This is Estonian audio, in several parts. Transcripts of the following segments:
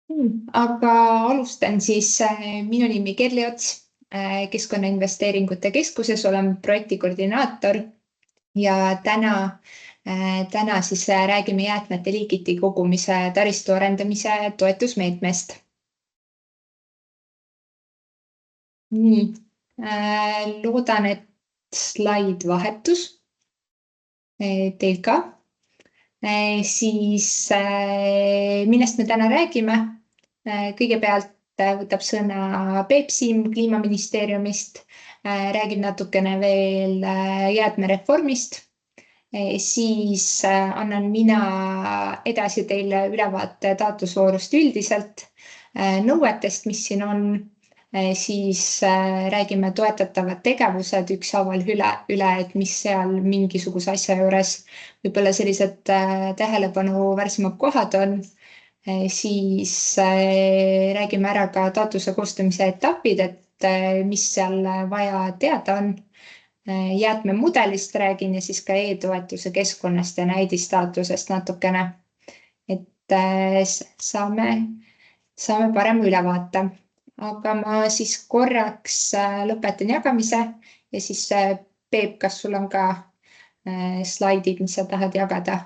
Aga alustan siis. Minu nimi Kerli Ots, Keskkonnainvesteeringute Keskuses olen projektikoordinaator ja täna siis räägime jäätmete liigiti kogumise taristu arendamise toetusmeetmest. Loodan, et slaid vahetus teil ka. Siis millest me täna räägime? Kõigepealt võtab sõna Peep Siim Kliimaministeeriumist, räägib natukene veel jäätmereformist. Siis annan mina edasi teile ülevaate taotlusvoorust üldiselt, nõuetest, mis siin on. Siis räägime toetatavad tegevused ükshaaval üle, et mis seal mingisuguse asja juures võib-olla sellised tähelepanu väärsemad kohad on. Siis räägime ära ka taotluse koostamise etapid, et mis seal vaja teada on. Jäätmemudelist räägin ja siis ka e-toetuse keskkonnast ja näidistaatusest natukene, et saame parema ülevaate. Aga ma siis korraks lõpetan jagamise ja siis Peep, kas sul on ka slaidid, mis sa tahad jagada?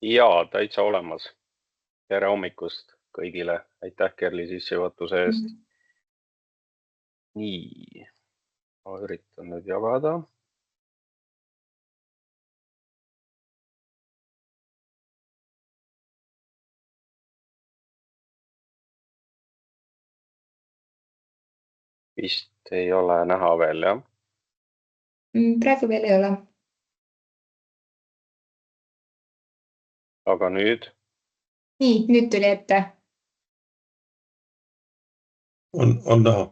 Jaa, täitsa olemas. Tere hommikust kõigile. Aitäh Kerli sissejuhatuse eest. Nii, ma üritan nüüd jagada. Vist ei ole näha veel, jah? Praegu veel ei ole. Aga nüüd? Nii, nüüd tuli ette. On näha.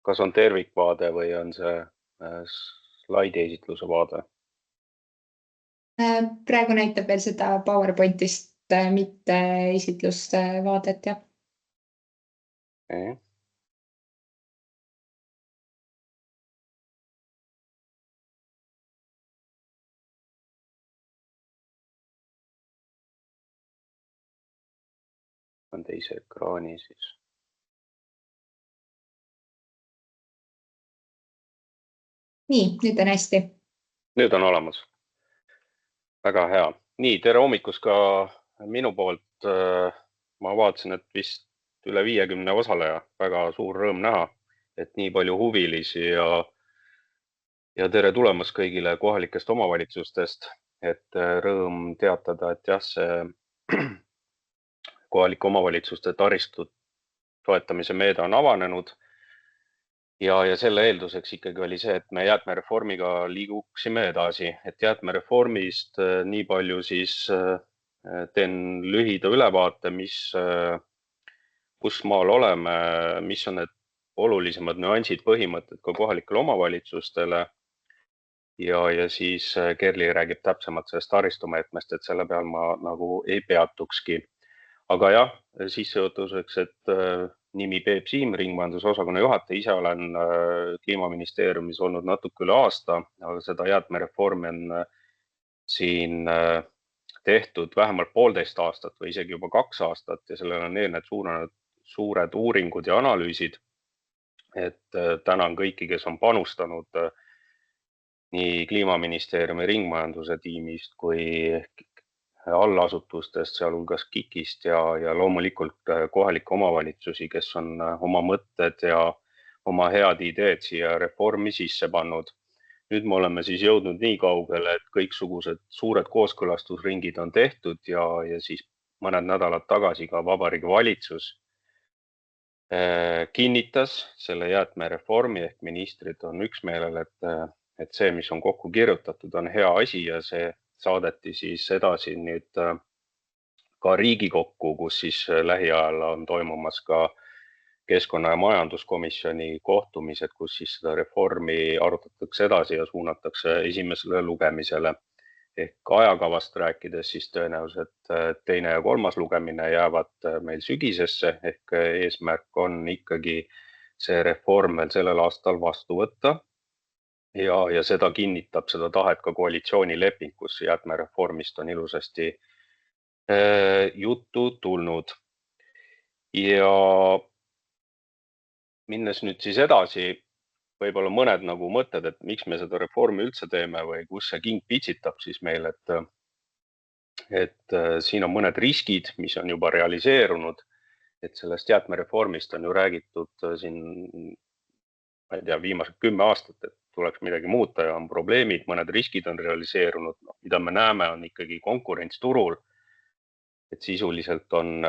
Kas on tervikvaade või on see slaidi esitluse vaade? Praegu näitab veel seda PowerPointist, mitte esitluste vaadet, jah. Okay. On teise ekraani siis. Nii, nüüd on hästi. Nüüd on olemas. Väga hea. Nii, tere hommikust ka minu poolt. Ma vaatasin, et vist üle 50 osaleja. Väga suur rõõm näha, et nii palju huvilisi ja tere tulemast kõigile kohalikest omavalitsustest. Et rõõm teatada, et jah, see kohalike omavalitsuste taristu toetamise meede on avanenud. Ja selle eelduseks ikkagi oli see, et me jäätmereformiga liiguksime edasi, et jäätmereformist nii palju siis teen lühida ülevaate, kus maal oleme, mis on need olulisemad nüansid, põhimõtted ka kohalikele omavalitsustele. Ja siis Kerli räägib täpsemalt sellest taristumeetmest, et selle peal ma nagu ei peatukski. Aga jah, sissejuhatuseks, et nimi Peep Siim, ringmajandusosakonna juhataja, ise olen Kliimaministeeriumis olnud natuke üle aasta, aga seda jäätmereformi on siin tehtud vähemalt 1,5 aastat või isegi juba 2 aastat ja sellel on eelnevad suured uuringud ja analüüsid. Et tänan kõiki, kes on panustanud nii Kliimaministeeriumi ringmajanduse tiimist kui allasutustest, sealhulgas KIK-ist ja loomulikult kohalikke omavalitsusi, kes on oma mõtted ja oma head ideed siia reformi sisse pannud. Nüüd me oleme siis jõudnud nii kaugele, et kõiksugused suured kooskõlastusringid on tehtud ja siis mõned nädalad tagasi ka Vabariigi Valitsus kinnitas selle jäätmereformi ehk ministrid on üksmeelel, et see, mis on kokku kirjutatud, on hea asi ja see saadeti siis edasi nüüd ka Riigikokku, kus siis lähiajal on toimumas ka keskkonna- ja majanduskomisjoni kohtumised, kus siis seda reformi arutatakse edasi ja suunatakse esimesele lugemisele. Ehk ajakavast rääkides siis tõenäoliselt 2. ja 3. lugemine jäävad meil sügisesse, ehk eesmärk on ikkagi see reform veel sellel aastal vastu võtta. ja seda kinnitab seda tahet ka koalitsioonileping, kus jäätmereformist on ilusasti juttu tulnud. Ja minnes nüüd siis edasi, võib-olla mõned nagu mõtted, et miks me seda reformi üldse teeme või kus see king pitsitab siis meil, et siin on mõned riskid, mis on juba realiseerunud, et sellest jäätmereformist on ju räägitud siin, ma ei tea, viimased 10 aastat, et tuleks midagi muuta ja on probleemid, mõned riskid on realiseerunud, mida me näeme, on ikkagi konkurents turul, et sisuliselt on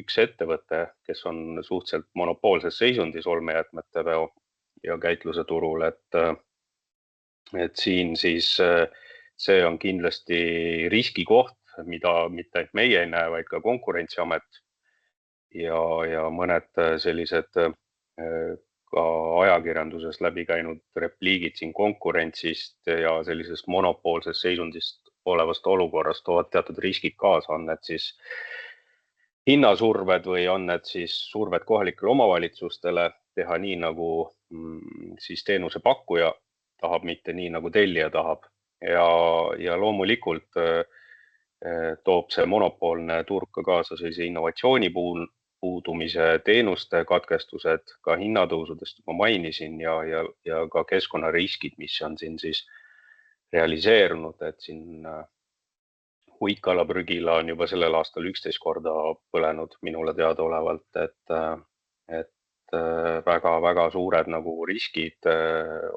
üks ettevõte, kes on suhteliselt monopoolses seisundis olmejäätmete veo ja käitluse turul, et siin siis see on kindlasti riskikoht, mida mitte ainult meie ei näe, vaid ka Konkurentsiamet ja mõned sellised ka ajakirjanduses läbi käinud repliigid siin konkurentsist ja sellisest monopoolsest seisundist olevast olukorrast toovad teatud riskid kaasa, on need siis hinnasurved või on need siis surved kohalikele omavalitsustele teha nii, nagu siis teenuse pakkuja tahab, mitte nii, nagu tellija tahab. Ja loomulikult toob see monopoolne turg ka kaasa sellise innovatsiooni puudumise, teenuste katkestused, ka hinnatõusudest juba mainisin ja ka keskkonnariskid, mis on siin siis realiseerunud, et siin Huikala prügila on juba sellel aastal 11 korda põlenud minule teadaolevalt, et väga suured nagu riskid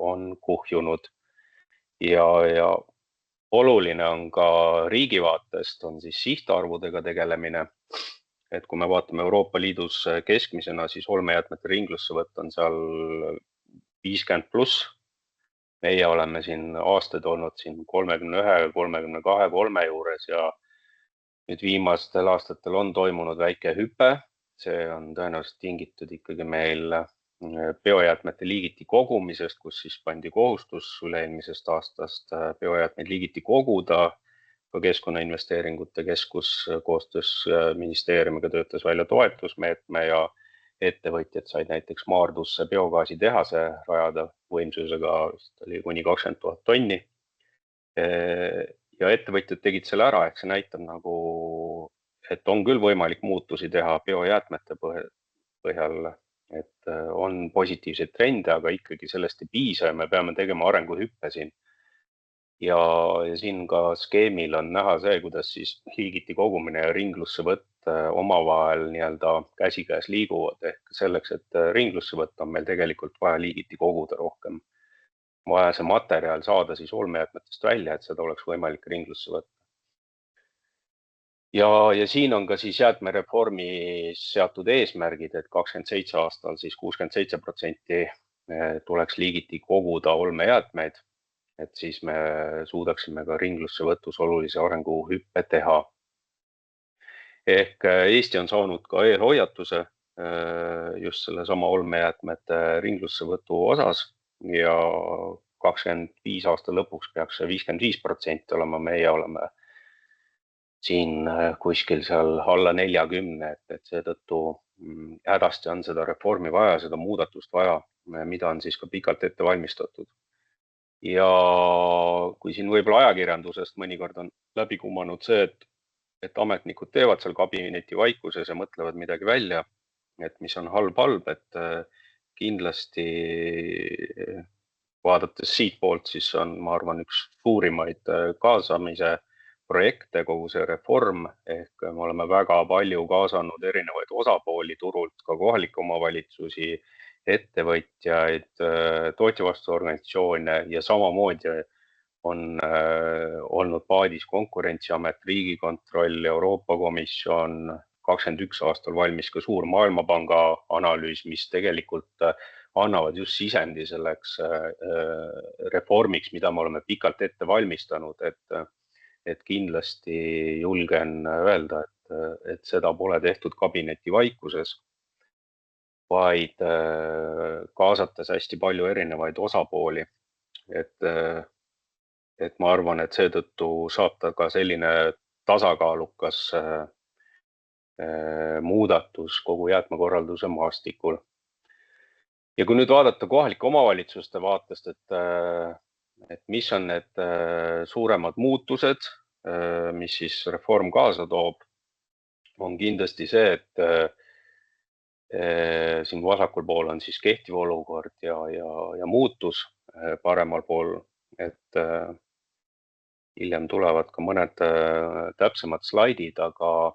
on kuhjunud ja oluline on ka riigi vaatest on siis sihtarvudega tegelemine. Et kui me vaatame Euroopa Liidus keskmisena, siis olmejäätmete ringlussevõtt on seal 50+. Meie oleme siin aastaid olnud siin 31, 32, 3 juures ja nüüd viimastel aastatel on toimunud väike hüpe. See on tõenäoliselt tingitud ikkagi meil biojäätmete liigiti kogumisest, kus siis pandi kohustus üle-eelmisest aastast biojäätmeid liigiti koguda. Ka Keskkonnainvesteeringute Keskus koostöös ministeeriumiga töötas välja toetusmeetme ja ettevõtjad said näiteks Maardusse biogaasitehase rajada võimsusega oli kuni 20 000 tonni. Ja ettevõtjad tegid selle ära, ehk see näitab nagu, et on küll võimalik muutusi teha biojäätmete põhjal, et on positiivseid trende, aga ikkagi sellest ei piisa ja me peame tegema arenguhüppe siin. Ja siin ka skeemil on näha see, kuidas siis liigiti kogumine ja ringlussevõtt omavahel nii-öelda käsikäes liiguvad, ehk selleks, et ringlussevõtt on meil tegelikult vaja liigiti koguda rohkem. Vaja see materjal saada siis olmejäätmetest välja, et seda oleks võimalik ringlusse võtta. Ja siin on ka siis jäätmereformis seatud eesmärgid, et 27 aastal siis 67% tuleks liigiti koguda olmejäätmeid, et siis me suudaksime ka ringlussevõtus olulise arenguhüppe teha. Ehk Eesti on saanud ka eelhoiatuse just selle sama olmejäätmete ringlussevõtu osas ja 25 aasta lõpuks peaks see 55% olema, meie oleme siin kuskil seal alla 40, et seetõttu hädasti on seda reformi vaja, seda muudatust vaja, mida on siis ka pikalt ette valmistatud. Ja kui siin võib-olla ajakirjandusest mõnikord on läbi kumanud see, et ametnikud teevad seal kabineti vaikuses ja mõtlevad midagi välja, et mis on halb, et kindlasti vaadates siit poolt, siis on, ma arvan, üks suurimaid kaasamise projekte, kogu see reform, ehk me oleme väga palju kaasanud erinevaid osapooli turult, ka kohalikke omavalitsusi, ettevõtjaid, tootjavastuorganisatsioone ja samamoodi on olnud paadis Konkurentsiamet, Riigikontroll, Euroopa Komisjon, 21 aastal valmis ka suur Maailmapanga analüüs, mis tegelikult annavad just sisendi selleks reformiks, mida me oleme pikalt ette valmistanud, et kindlasti julgen öelda, et seda pole tehtud kabineti vaikuses, vaid kaasates hästi palju erinevaid osapooli. Et ma arvan, et seetõttu saab ta ka selline tasakaalukas muudatus kogu jäätmekorralduse maastikul. Ja kui nüüd vaadata kohalike omavalitsuste vaatest, et mis on need suuremad muutused, mis siis reform kaasa toob, on kindlasti see, et siin vasakul pool on siis kehtiv olukord ja muutus paremal pool, et hiljem tulevad ka mõned täpsemad slaidid, aga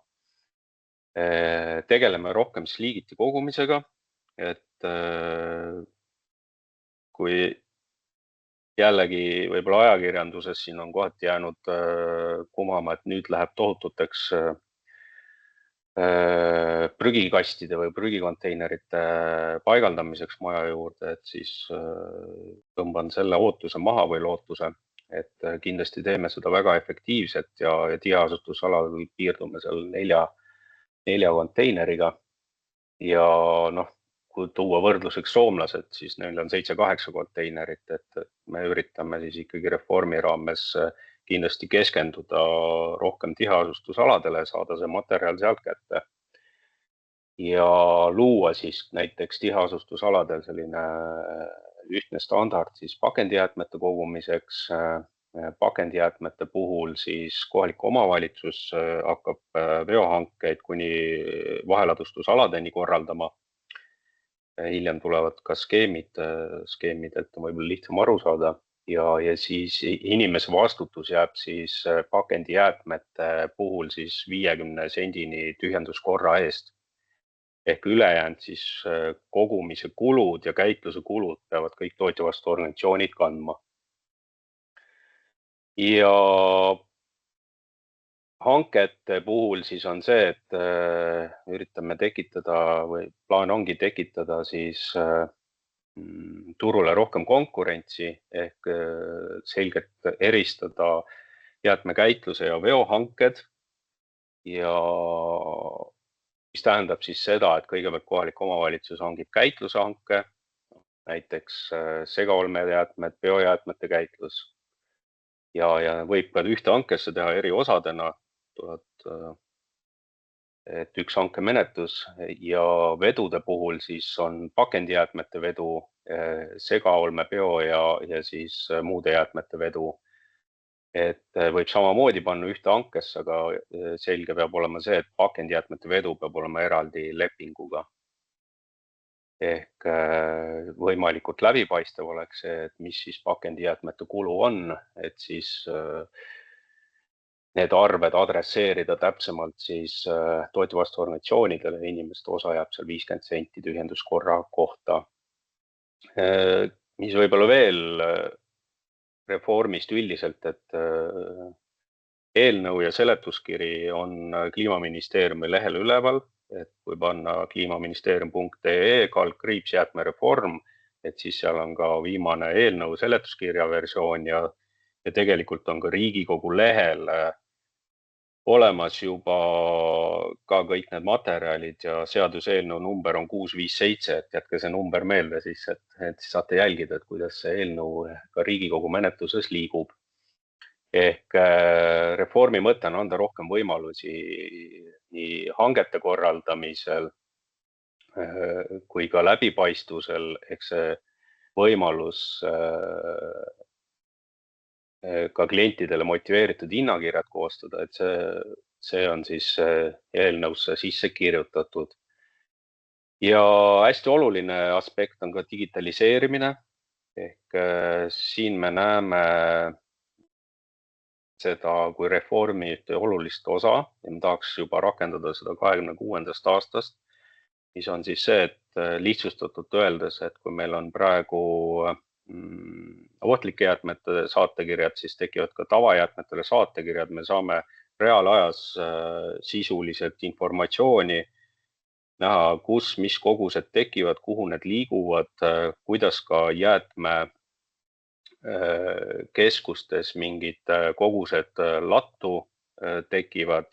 tegeleme rohkem siis liigiti kogumisega, et kui jällegi võib-olla ajakirjanduses siin on kohati jäänud kumama, et nüüd läheb tohututeks prügikastide või prügikonteinerite paigaldamiseks maja juurde, et siis tõmban selle ootuse maha või lootuse, et kindlasti teeme seda väga efektiivselt ja tiheasustusaladel piirdume seal 4 konteineriga ja noh, kui tuua võrdluseks soomlased, siis neil on 7-8 konteinerit, et me üritame siis ikkagi reformi raames kindlasti keskenduda rohkem tiheasustusaladele, saada see materjal sealt kätte ja luua siis näiteks tiheasustusaladel selline ühtne standard siis pakendijäätmete kogumiseks. Pakendijäätmete puhul siis kohalik omavalitsus hakkab veohankeid kuni vaheladustusaladeni korraldama. Hiljem tulevad ka skeemidelt on võib-olla lihtsam aru saada ja siis inimese vastutus jääb siis pakendijäätmete puhul siis 50 sendini tühjenduskorra eest. Ehk ülejäänud siis kogumise kulud ja käitluse kulud peavad kõik tootjavastu organisatsioonid kandma. Ja hankete puhul siis on see, et üritame tekitada või plaan ongi tekitada siis turule rohkem konkurentsi ehk selgelt eristada jäätmekäitluse ja veohanked ja mis tähendab siis seda, et kõigepealt kohalik omavalitsus hangib käitlushanke, näiteks segaolmejäätmed, biojäätmete käitlus ja võib ka ühte hankesse teha eri osadena, et üks hankemenetlus ja vedude puhul siis on pakendijäätmete vedu, segaolme, bio ja siis muude jäätmete vedu. Et võib samamoodi panna ühte hankesse, aga selge peab olema see, et pakendijäätmete vedu peab olema eraldi lepinguga. Ehk võimalikult läbipaistev oleks see, et mis siis pakendijäätmete kulu on, et siis need arved adresseerida täpsemalt siis tootjavastu organisatsioonidele, inimeste osa jääb seal 50 senti tühjenduskorra kohta. Mis võib-olla veel reformist üldiselt, et eelnõu ja seletuskiri on Kliimaministeeriumi lehel üleval, et kui panna kliimaministeerium.ee/jäätmereform, et siis seal on ka viimane eelnõu seletuskirja versioon ja tegelikult on ka Riigikogu lehel olemas juba ka kõik need materjalid ja seaduseelnõu number on 657, et jätke see number meelde siis, et siis saate jälgida, et kuidas see eelnõu ka Riigikogu menetluses liigub. Ehk reformi mõte on anda rohkem võimalusi nii hangete korraldamisel kui ka läbipaistvusel, ehk see võimalus ka klientidele motiveeritud hinnakirjad koostada, et see on siis eelnõusse sisse kirjutatud. Ja hästi oluline aspekt on ka digitaliseerimine, ehk siin me näeme seda kui reformi olulist osa ja me tahaks juba rakendada seda 2026. aastast, mis on siis see, et lihtsustatult öeldes, et kui meil on praegu ohtlike jäätmete saatekirjad, siis tekivad ka tavajäätmetele saatekirjad, me saame reaalajas sisuliselt informatsiooni näha, kus, mis kogused tekivad, kuhu need liiguvad, kuidas ka jäätmekeskustes mingid kogused lattu tekivad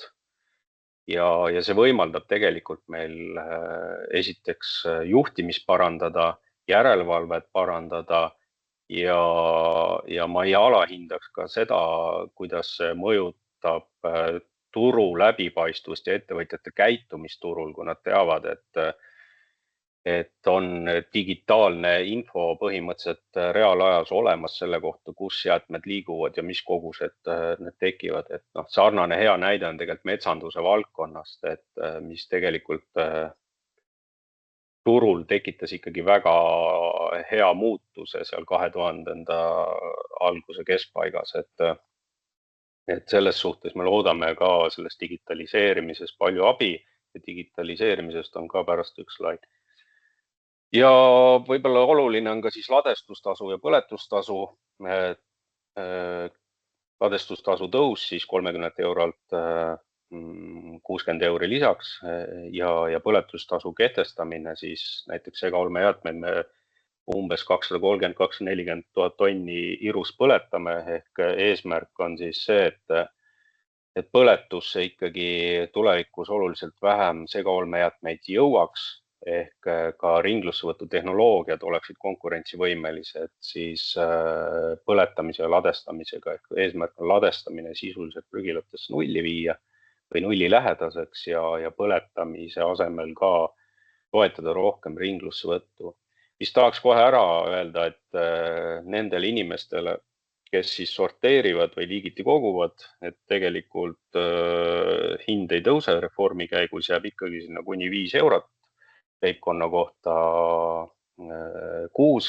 ja see võimaldab tegelikult meil esiteks juhtimist parandada, järelevalvet parandada ja ma ei alahindaks ka seda, kuidas see mõjutab turu läbipaistvust ja ettevõtjate käitumist turul, kui nad teavad, et on digitaalne info põhimõtteliselt reaalajas olemas selle kohta, kus jäätmed liiguvad ja mis kogused need tekivad. Et sarnane hea näide on tegelikult metsanduse valdkonnast, et mis tegelikult turul tekitas ikkagi väga hea muutuse seal 2000. alguse keskpaigas, et selles suhtes me loodame ka sellest digitaliseerimisest palju abi ja digitaliseerimisest on ka pärast üks slaid. Ja võib-olla oluline on ka siis ladestustasu ja põletustasu. Ladestustasu tõus siis 30 eurolt 60 euri lisaks ja põletustasu kehtestamine siis näiteks segaolmejäätmeid me umbes 230-240 000 tonni irus põletame ehk eesmärk on siis see, et põletusse ikkagi tulevikus oluliselt vähem segaolmejäätmeid jõuaks ehk ka ringlussevõtu tehnoloogiad oleksid konkurentsivõimelised siis põletamise ja ladestamisega ehk eesmärk on ladestamine sisuliselt prügilatesse nulli viia või nulli lähedaseks ja põletamise asemel ka toetada rohkem ringlussevõttu. Mis tahaks kohe ära öelda, et nendele inimestele, kes siis sorteerivad või liigiti koguvad, et tegelikult hind ei tõuse reformi käigus, jääb ikkagi sinna kuni 5 eurot leibkonna kohta kuus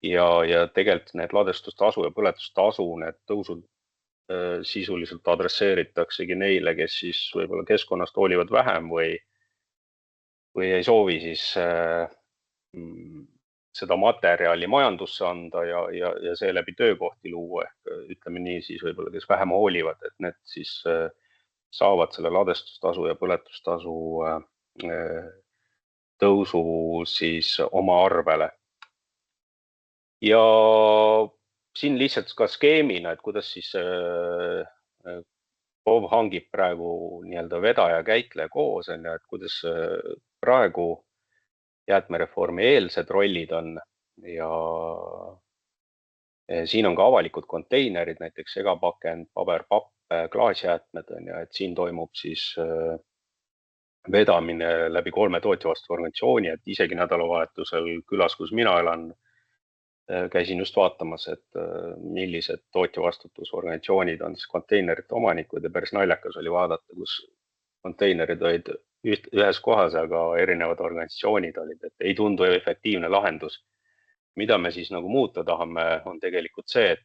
ja tegelikult need ladestustasu ja põletustasu, need tõusud sisuliselt adresseeritaksegi neile, kes siis võib-olla keskkonnast hoolivad vähem või ei soovi siis seda materjali majandusse anda ja seeläbi töökohti luua ehk ütleme nii siis võib-olla, kes vähem hoolivad, et need siis saavad selle ladestustasu ja põletustasu tõusu siis oma arvele. Ja siin lihtsalt ka skeemina, et kuidas siis KOV hangib praegu nii-öelda vedaja käitleja koos, et kuidas praegu jäätmereformi eelsed rollid on ja siin on ka avalikud konteinerid, näiteks segapakend, paber, papp, klaasjäätmed, et siin toimub siis vedamine läbi 3 tootjavastu organisatsiooni, et isegi nädalavahetusel külas, kus mina elan, käisin just vaatamas, et millised tootjavastutusorganisatsioonid on siis konteinerite omanikud ja päris naljakas oli vaadata, kus konteinerid olid ühes kohas, aga erinevad organisatsioonid olid, et ei tundu efektiivne lahendus. Mida me siis nagu muuta tahame, on tegelikult see,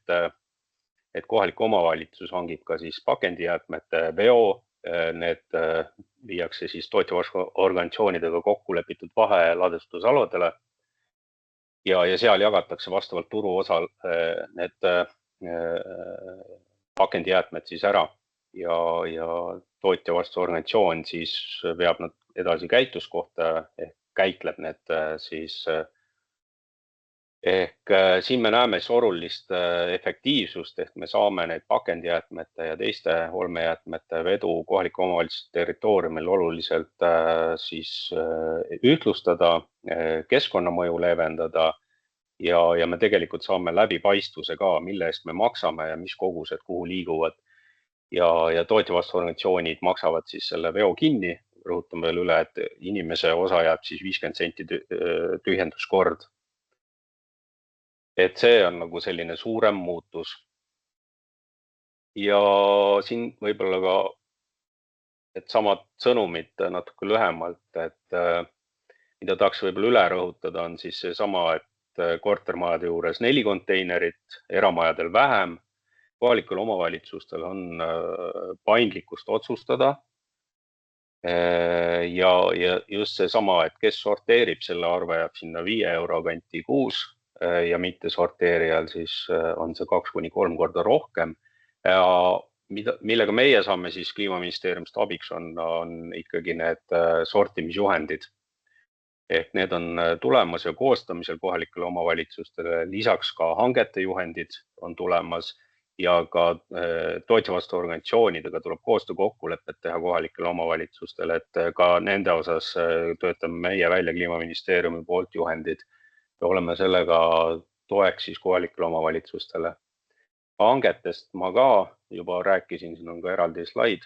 et kohalik omavalitsus hangib ka siis pakendijäätmete veo, need viiakse siis tootjavastuorganisatsioonidega kokku lepitud vaheladestusaladele ja seal jagatakse vastavalt turuosal need pakendijäätmed siis ära ja tootjavastuorganisatsioon siis veab nad edasi käitluskohta ehk käitleb need siis ehk siin me näeme siis olulist efektiivsust, ehk me saame neid pakendijäätmete ja teiste olmejäätmete vedu kohaliku omavalitsuse territooriumil oluliselt siis ühtlustada, keskkonnamõju leevendada ja me tegelikult saame läbipaistvuse ka, mille eest me maksame ja mis kogused kuhu liiguvad. Ja tootjavastuorganisatsioonid maksavad siis selle veo kinni, rõhutame veel üle, et inimese osa jääb siis 50 senti tühjenduskord. Et see on nagu selline suurem muutus. Ja siin võib-olla ka, et samad sõnumid natuke lühemalt, et mida tahaks võib-olla üle rõhutada, on siis see sama, et kortermajade juures 4 konteinerit, eramajadel vähem, kohalikul omavalitsustel on paindlikkust otsustada ja just see sama, et kes sorteerib, selle arve jääb sinna 5 euro kanti kuus ja mitte sorteerijal siis on see 2-3 korda rohkem. Ja millega meie saame siis Kliimaministeeriumist abiks on ikkagi need sortimisjuhendid. Ehk need on tulemas ja koostamisel kohalikele omavalitsustele, lisaks ka hangete juhendid on tulemas ja ka tootjavastuorganisatsioonidega tuleb koostöökokkulepet teha kohalikele omavalitsustele, et ka nende osas töötame meie välja Kliimaministeeriumi poolt juhendid. Ja oleme sellega toeks siis kohalikele omavalitsustele. Hangetest ma ka juba rääkisin, siin on ka eraldi slaid.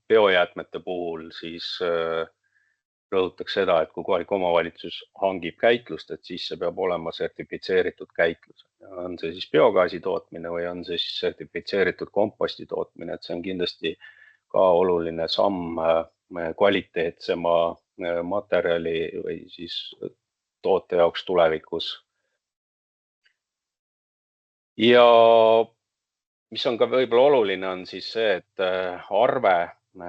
Biojäätmete puhul siis rõhutaks seda, et kui kohalik omavalitsus hangib käitlust, et siis see peab olema sertifitseeritud käitlus. On see siis biogaasi tootmine või on see siis sertifitseeritud komposti tootmine, et see on kindlasti ka oluline samm kvaliteetsema materjali või siis toote jaoks tulevikus. Ja mis on ka võib-olla oluline, on siis see, et arve,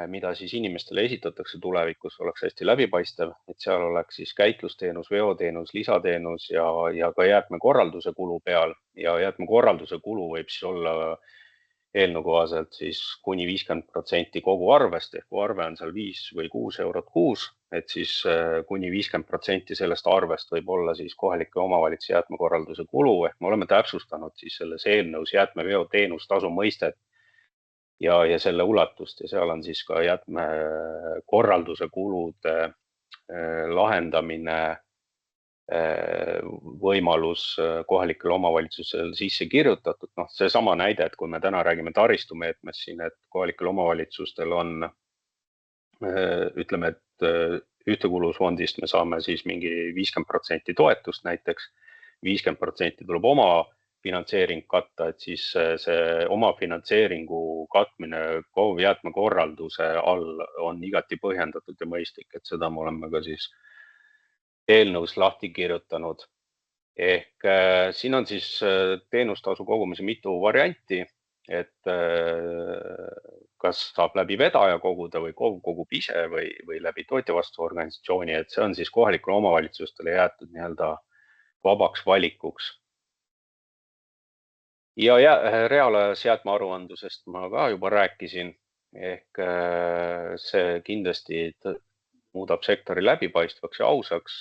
mida siis inimestele esitatakse tulevikus, oleks hästi läbipaistev, et seal oleks siis käitlusteenus, veoteenus, lisateenus ja ka jäätmekorralduse kulu peal. Ja jäätmekorralduse kulu võib siis olla eelnõu kohaselt siis kuni 50% kogu arvest, ehk kui arve on seal 5 või 6 eurot kuus, et siis kuni 50% sellest arvest võib olla siis kohalike omavalitsuse jäätmekorralduse kulu, ehk me oleme täpsustanud siis selles eelnõus jäätmeveo teenustasu mõistet ja selle ulatust ja seal on siis ka jäätmekorralduse kulude lahendamine võimalus kohalikele omavalitsusele sisse kirjutatud. See sama näide, et kui me täna räägime taristumeetmest siin, et kohalikel omavalitsustel on, ütleme, et ühtekuuluvusfondist me saame siis mingi 50% toetust näiteks, 50% tuleb oma finantseering katta, et siis see oma finantseeringu katmine KOV jäätmekorralduse all on igati põhjendatud ja mõistlik, et seda me oleme ka siis eelnõus lahti kirjutanud. Ehk siin on siis teenustasu kogumise mitu varianti, et kas saab läbi vedaja koguda või kogub ise või läbi tootjavastu organisatsiooni, et see on siis kohalikule omavalitsustele jäetud nii-öelda vabaks valikuks. Ja reaalajas jäätmearuandlusest ma ka juba rääkisin, ehk see kindlasti muudab sektori läbipaistvaks ja ausaks,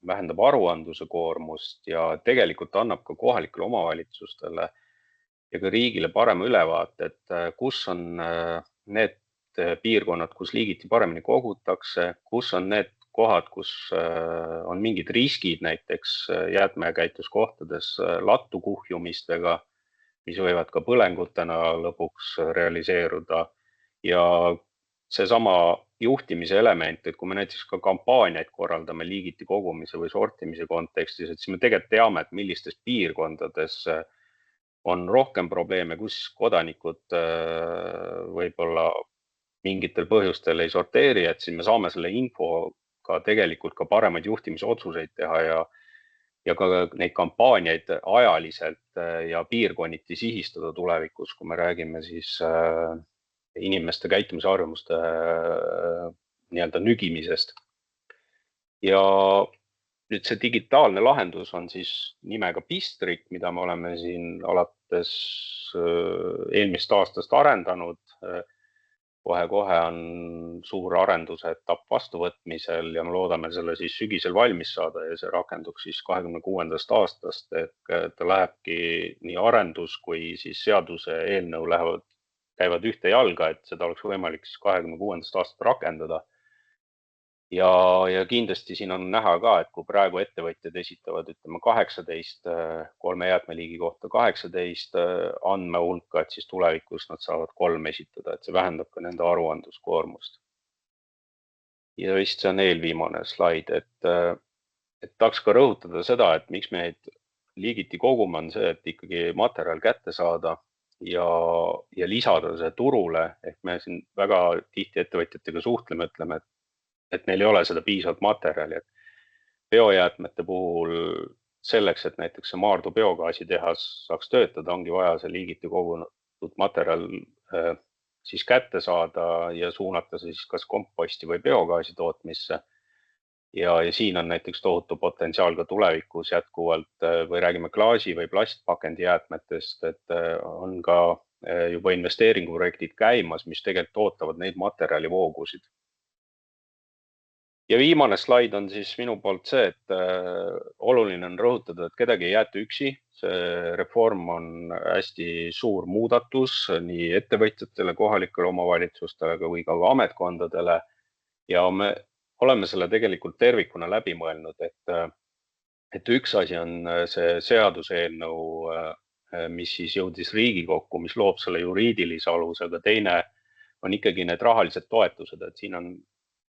vähendab aruandluse koormust ja tegelikult annab ka kohalikele omavalitsustele ja ka riigile parema ülevaate, et kus on need piirkonnad, kus liigiti paremini kogutakse, kus on need kohad, kus on mingid riskid, näiteks jäätmekäitluskohtades lattu kuhjumistega, mis võivad ka põlengutena lõpuks realiseeruda ja seesama juhtimise element, et kui me näiteks ka kampaaniaid korraldame liigiti kogumise või sortimise kontekstis, et siis me tegelikult teame, et millistes piirkondades on rohkem probleeme, kus kodanikud võib-olla mingitel põhjustel ei sorteeri, et siis me saame selle infoga tegelikult ka paremaid juhtimisotsuseid teha ja ka neid kampaaniaid ajaliselt ja piirkonniti sihistada tulevikus, kui me räägime siis inimeste käitumisharjumuste nii-öelda nügimisest. Ja nüüd see digitaalne lahendus on siis nimega Bistrik, mida me oleme siin alates eelmist aastast arendanud. Kohe on suur arenduse etapp vastuvõtmisel ja me loodame selle siis sügisel valmis saada ja see rakenduks siis 2026. aastast, et ta lähebki nii arendus kui siis seaduse eelnõu käivad ühte jalga, et seda oleks võimalik siis 2026. aastat rakendada. Ja kindlasti siin on näha ka, et kui praegu ettevõtjad esitavad, ütleme 18, kolme jäätmeliigi kohta 18 andmehulka, et siis tulevikus nad saavad 3 esitada, et see vähendab ka nende aruandluskoormust. Ja vist see on eelviimane slaid, et tahaks ka rõhutada seda, et miks me neid liigiti kogume, on see, et ikkagi materjal kätte saada ja lisada see turule, ehk me siin väga tihti ettevõtjatega suhtleme, ütleme, et neil ei ole seda piisavalt materjali, et biojäätmete puhul selleks, et näiteks see Maardu biogaasitehas saaks töötada, ongi vaja see liigiti kogutud materjal siis kätte saada ja suunata see siis kas komposti või biogaasi tootmisse. Ja siin on näiteks tohutu potentsiaal ka tulevikus jätkuvalt või räägime klaasi või plastpakendi jäätmetest, et on ka juba investeeringuprojektid käimas, mis tegelikult ootavad neid materjalivoogusid. Ja viimane slaid on siis minu poolt see, et oluline on rõhutada, et kedagi ei jäeta üksi. See reform on hästi suur muudatus nii ettevõtjatele, kohalikele omavalitsustele kui ka ametkondadele ja me oleme selle tegelikult tervikuna läbi mõelnud, et üks asi on see seaduseelnõu, mis siis jõudis Riigikokku, mis loob selle juriidilise aluse, aga teine on ikkagi need rahalised toetused, et siin on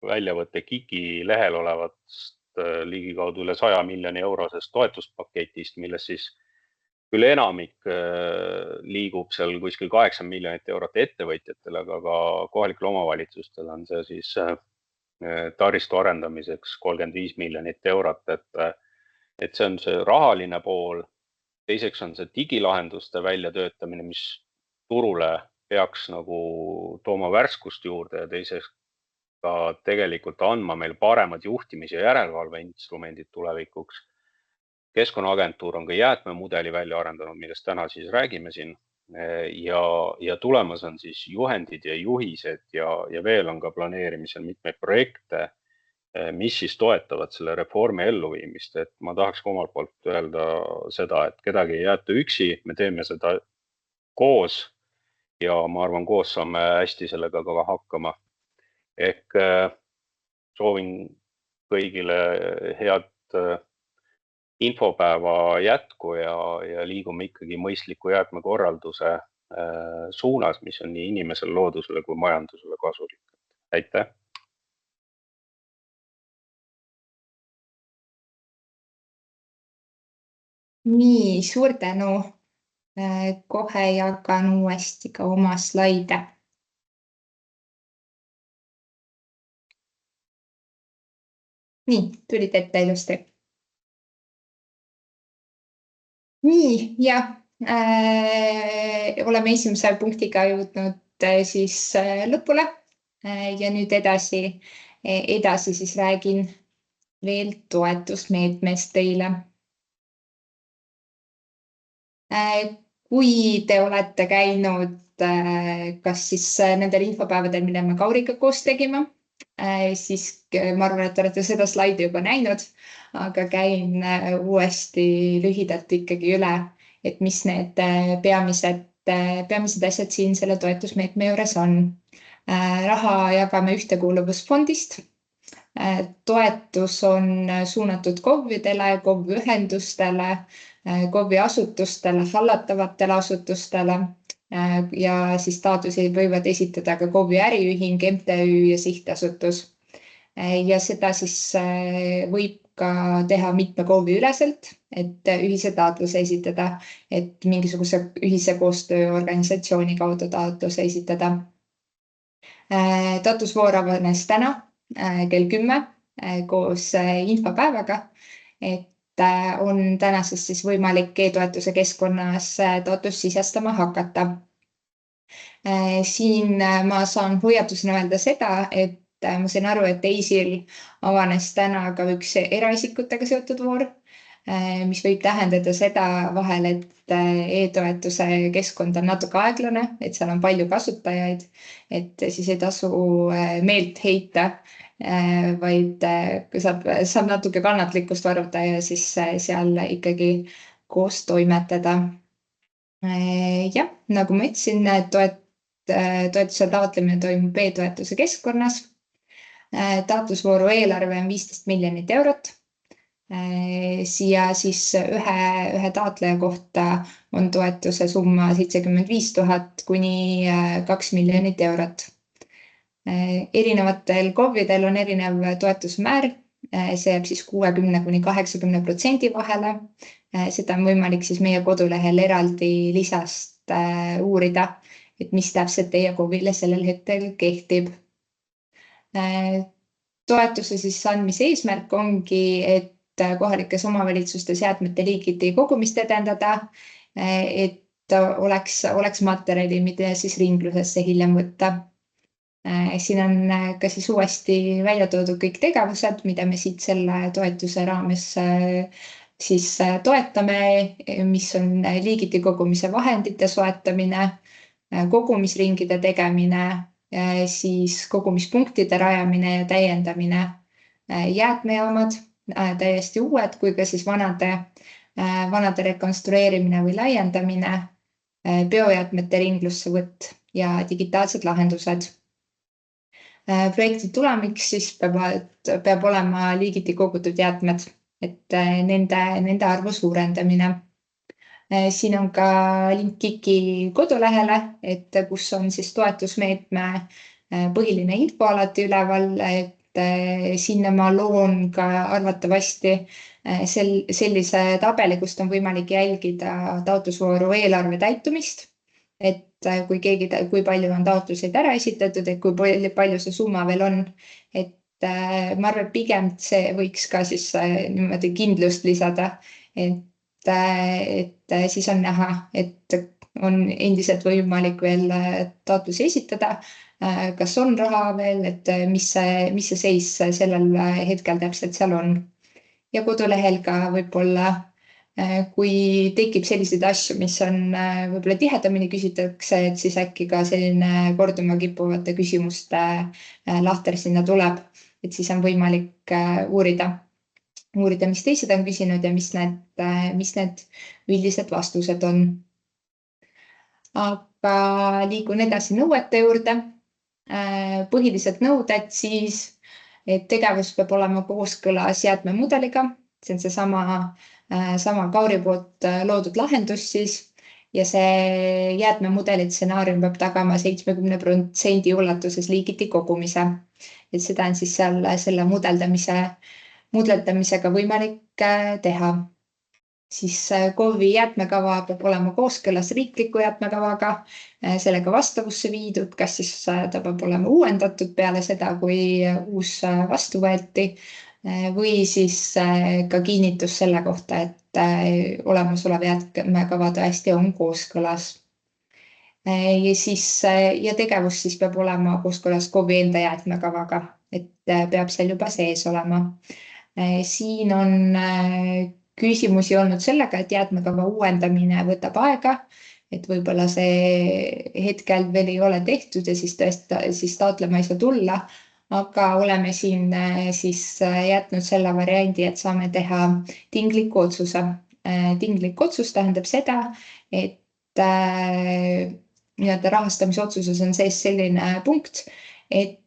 väljavõte KIK-i lehel olevast ligikaudu üle 100 miljoni eurosest toetuspaketist, milles siis küll enamik liigub seal kuskil 8 miljonit eurot ettevõtjatele, aga ka kohalikele omavalitsustele on see siis taristu arendamiseks 35 miljonit eurot, et see on see rahaline pool. Teiseks on see digilahenduste väljatöötamine, mis turule peaks nagu tooma värskust juurde ja teiseks ka tegelikult andma meil paremad juhtimis- ja järelevalve instrumendid tulevikuks. Keskkonnaagentuur on ka jäätmemudeli välja arendanud, millest täna siis räägime siin ja tulemas on siis juhendid ja juhised ja veel on ka planeerimisel mitmeid projekte, mis siis toetavad selle reformi elluviimist, et ma tahaks ka omalt poolt öelda seda, et kedagi ei jäeta üksi, me teeme seda koos ja ma arvan, koos saame hästi sellega ka hakkama. Ehk soovin kõigile head infopäeva jätku ja liigume ikkagi mõistliku jäätmekorralduse suunas, mis on nii inimesele, loodusele kui majandusele kasulik. Aitäh! Nii, suur tänu. Kohe jagan uuesti ka oma slaide. Nii, tulid ette ilusti. Nii, jah, oleme esimese punktiga jõudnud siis lõpule ja nüüd edasi siis räägin veel toetusmeetmest teile. Kui te olete käinud kas siis nendel infopäevadel, mille me Kauriga koos tegime, siis ma arvan, et olete seda slaidi juba näinud, aga käin uuesti lühidalt ikkagi üle, et mis need peamised asjad siin selle toetusmeetme juures on. Raha jagame ühtekuuluvusfondist. Toetus on suunatud KOV-idele, KOV-ühendustele, KOV-asutustele, hallatavatele asutustele ja siis taotlusi võivad esitada ka KOV-i äriühing, MTÜ ja sihtasutus. Ja seda siis võib ka teha mitme KOV-i üleselt, et ühise taotluse esitada, et mingisuguse ühise koostööorganisatsiooni kaudu taotluse esitada. Taotlusvoor avanes täna kell 10 koos infopäevaga, et on tänasest siis võimalik e-toetuse keskkonnas taotlust sisestama hakata. Siin ma saan hoiatusena öelda seda, et ma sain aru, et EIS-il avanes täna ka üks eraisikutega seotud voor, mis võib tähendada seda vahel, et e-toetuse keskkond on natuke aeglane, et seal on palju kasutajaid, et siis ei tasu meelt heita, vaid saab natuke kannatlikkust varuda ja siis seal ikkagi koos toimetada. Jah, nagu ma ütlesin, toetuse taotlemine toimub e-toetuse keskkonnas. Taotlusvooru eelarve on 15 miljonit eurot. Siia siis ühe taotleja kohta on toetuse summa 75 000 kuni 2 miljonit eurot. Erinevatel KOV-idel on erinev toetusmäär, see jääb siis 60 kuni 80% vahele. Seda on võimalik siis meie kodulehel eraldi lisast uurida, et mis täpselt teie KOV-ile sellel hetkel kehtib. Toetuse siis andmise eesmärk ongi, et kohalikes omavalitsustes jäätmete liigiti kogumist edendada, et oleks materjali, mida siis ringlusesse hiljem võtta. Siin on ka siis uuesti välja toodud kõik tegevused, mida me siit selle toetuse raames siis toetame, mis on liigiti kogumise vahendite soetamine, kogumisringide tegemine, siis kogumispunktide rajamine ja täiendamine, jäätmejaamad, täiesti uued kui ka siis vanade rekonstrueerimine või laiendamine, biojäätmete ringlussevõtt ja digitaalsed lahendused. Projekti tulemiks siis peab olema liigiti kogutud jäätmed, et nende arvu suurendamine. Siin on ka link KIK-i kodulehele, et kus on siis toetusmeetme põhiline info alati üleval, et sinna ma loon ka arvatavasti sellise tabeli, kust on võimalik jälgida taotlusvooru eelarve täitumist. Et kui palju on taotluseid ära esitatud, et kui palju see summa veel on. Et ma arvan, et pigem see võiks ka siis niimoodi kindlust lisada, et siis on näha, et on endiselt võimalik veel taotlusi esitada, kas on raha veel, et mis see seis sellel hetkel täpselt seal on. Ja kodulehel ka võib-olla, kui tekib selliseid asju, mis on võib-olla tihedamini küsitakse, et siis äkki ka selline korduma kippuvate küsimuste lahter sinna tuleb, et siis on võimalik uurida, mis teised on küsinud ja mis need üldised vastused on. Aga liigun edasi nõuete juurde. Põhilised nõuded siis, et tegevus peab olema kooskõlas jäätmemudeliga. See on see sama Kauri poolt loodud lahendus siis. Ja see jäätmemudeli stsenaarium peab tagama 70% ulatuses liigiti kogumise. Et seda on siis seal selle mudeldamisega võimalik teha. Siis KOV-i jäätmekava peab olema kooskõlas riikliku jäätmekavaga, sellega vastavusse viidud, kas siis ta peab olema uuendatud peale seda, kui uus vastu võeti, või siis ka kinnitus selle kohta, et olemasolev jäätmekava tõesti on kooskõlas. Ja tegevus siis peab olema kooskõlas KOV-i enda jäätmekavaga, et peab seal juba sees olema. Siin on küsimusi olnud sellega, et jäätmekava uuendamine võtab aega, et võib-olla see hetkel veel ei ole tehtud ja siis taotlema ei saa tulla, aga oleme siin siis jätnud selle variandi, et saame teha tingliku otsuse. Tinglik otsus tähendab seda, et rahastamisotsuses on sees selline punkt, et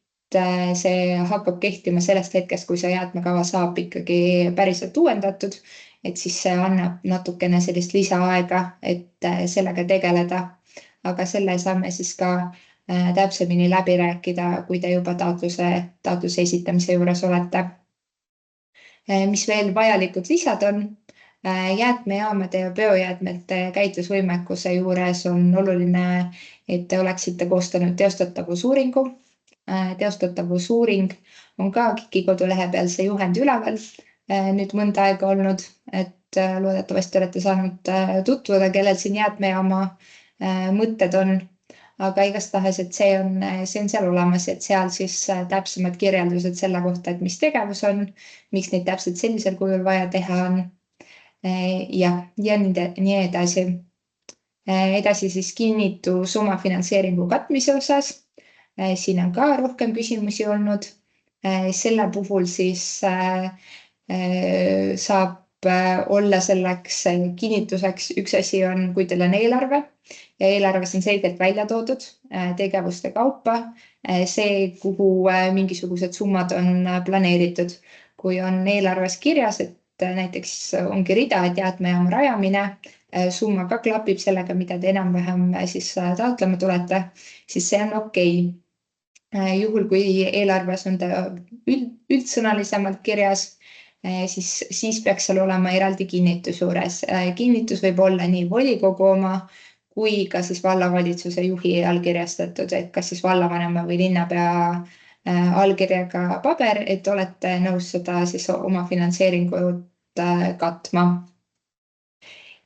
see hakkab kehtima sellest hetkest, kui see jäätmekava saab ikkagi päriselt uuendatud, et siis see annab natukene sellist lisaaega, et sellega tegeleda. Aga selle saame siis ka täpsemini läbi rääkida, kui te juba taotluse esitamise juures olete. Mis veel vajalikud lisad on? Jäätmejaamade ja biojäätmete käitlusvõimekuse juures on oluline, et te oleksite koostanud teostatavusuuringu. Teostatavusuuring on ka KIK-i kodulehe peal see juhend üleval. Nüüd mõnda aega olnud, et loodetavasti olete saanud tutvuda, kellel siin jäätmejaama mõtted on, aga igastahes, et see on seal olemas, et seal siis täpsemad kirjeldused selle kohta, et mis tegevus on, miks neid täpselt sellisel kujul vaja teha on ja nii edasi. Edasi siis kinnitus oma finantseeringu katmise osas. Siin on ka rohkem küsimusi olnud. Selle puhul siis saab olla selleks kinnituseks. Üks asi on, kui teil on eelarve ja eelarves on selgelt välja toodud tegevuste kaupa see, kuhu mingisugused summad on planeeritud. Kui on eelarves kirjas, et näiteks ongi rida, et jäätmejaama rajamine, summa ka klapib sellega, mida te enam-vähem siis taotlema tulete, siis see on okei. Juhul, kui eelarves on ta üldsõnalisemalt kirjas, siis peaks seal olema eraldi kinnitus juures. Kinnitus võib olla nii volikogu oma kui ka siis vallavalitsuse juhi allkirjastatud, et kas siis vallavanema või linnapea allkirjaga paber, et olete nõus seda siis oma finantseeringut katma.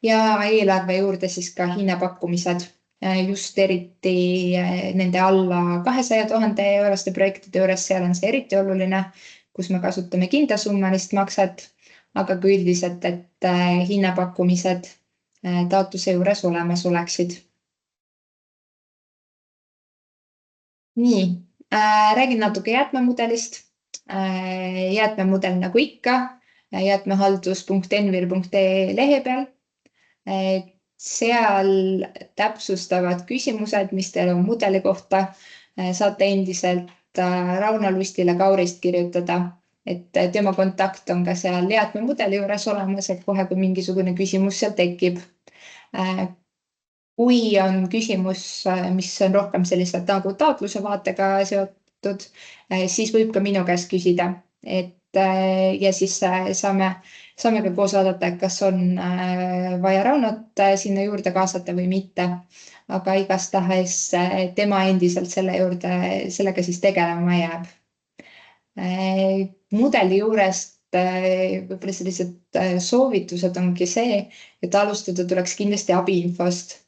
Ja eelarve juurde siis ka hinnapakkumised, just eriti nende alla 200 000 euroste projektide juures, seal on see eriti oluline, kus me kasutame kindlasummalist makset, aga ka üldiselt, et hinnapakkumised taotluse juures olemas oleksid. Nii, räägin natuke jäätmemudelist. Jäätmemudel nagu ikka, jäätmehaldus.envir.ee lehe peal. Seal täpsustavad küsimused, mis teil on mudeli kohta. Saate endiselt Rauno Lustile Kaurist kirjutada, et tema kontakt on ka seal jäätmemudeli juures olemas, et kohe, kui mingisugune küsimus seal tekib. Kui on küsimus, mis on rohkem sellised nagu taotluse vaatega koostatud, siis võib ka minu käest küsida, ja siis saame ka koos vaadata, et kas on vaja Raunot sinna juurde kaasata või mitte. Aga igastahes tema endiselt sellega siis tegelema jääb. Mudeli juurest võib-olla sellised soovitused ongi see, et alustada tuleks kindlasti abiinfost.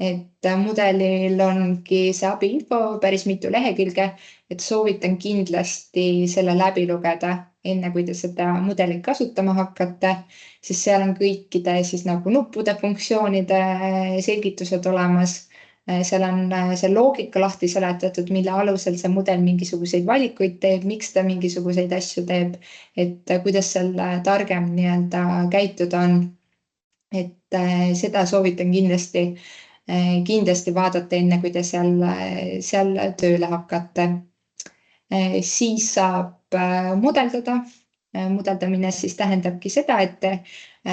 Et mudelil ongi see abiinfo päris mitu lehekülge, et soovitan kindlasti selle läbi lugeda, enne kui te seda mudelit kasutama hakkate, siis seal on kõikide siis nagu nuppude funktsioonide selgitused olemas. Seal on see loogika lahti seletatud, mille alusel see mudel mingisuguseid valikuid teeb, miks ta mingisuguseid asju teeb, et kuidas seal targem nii-öelda käituda on. Et seda soovitan kindlasti vaadata, enne kui te seal tööle hakkate. Siis saab mudeldada. Mudeldamine siis tähendabki seda, et te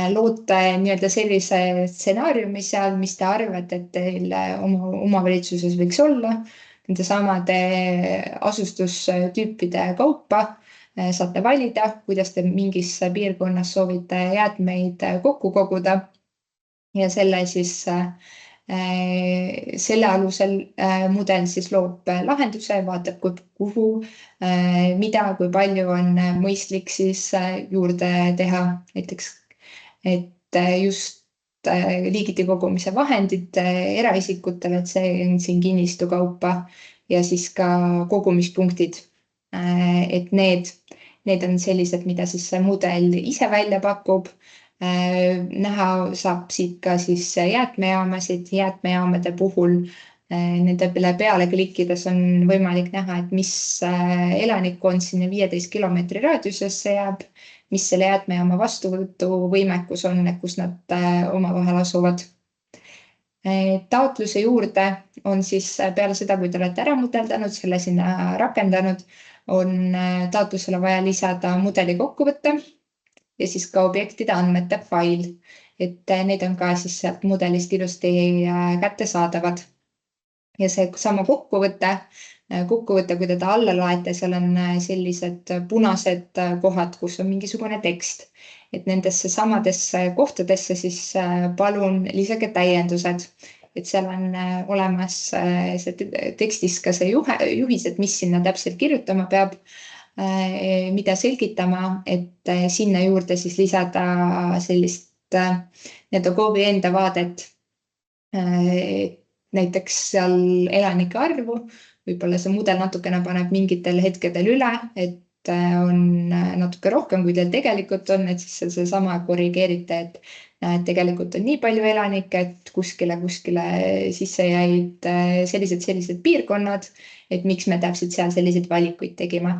loote nii-öelda sellise stsenaariumi seal, mis te arvate, et teil oma omavalitsuses võiks olla. Nende samade asustustüüpide kaupa saate valida, kuidas te mingis piirkonnas soovite jäätmeid kokku koguda. Ja selle alusel mudel siis loob lahenduse, vaatab, kuhu, mida, kui palju on mõistlik siis juurde teha. Näiteks, et just liigiti kogumise vahendid eraisikutele, et see on siin kinnistu kaupa ja siis ka kogumispunktid. Et need on sellised, mida siis see mudel ise välja pakub. Näha saab siit ka siis jäätmejaamasid. Jäätmejaamade puhul nende peale klikkides on võimalik näha, et mis elanikkond sinna 15 kilomeetri raadiusesse jääb, mis selle jäätmejaama vastuvõtuvõimekus on, kus nad omavahel asuvad. Taotluse juurde on siis peale seda, kui te olete ära mudeldanud, selle sinna rakendanud, on taotlusele vaja lisada mudeli kokkuvõte ja siis ka objektide andmete fail, et need on ka siis sealt mudelist ilusti kättesaadavad. Ja see sama kokkuvõte, kui te ta alla laete, seal on sellised punased kohad, kus on mingisugune tekst. Et nendesse samadesse kohtadesse siis palun lisage täiendused. Et seal on olemas tekstis ka see juhis, et mis sinna täpselt kirjutama peab, mida selgitama, et sinna juurde siis lisada sellist KOV-i enda vaadet. Näiteks seal elanike arvu, võib-olla see mudel natukene paneb mingitel hetkedel üle, et on natuke rohkem, kui teil tegelikult on, et siis see sama korrigeerite, et tegelikult on nii palju elanikke, et kuskile sisse jäid sellised piirkonnad, et miks me täpselt seal selliseid valikuid tegime.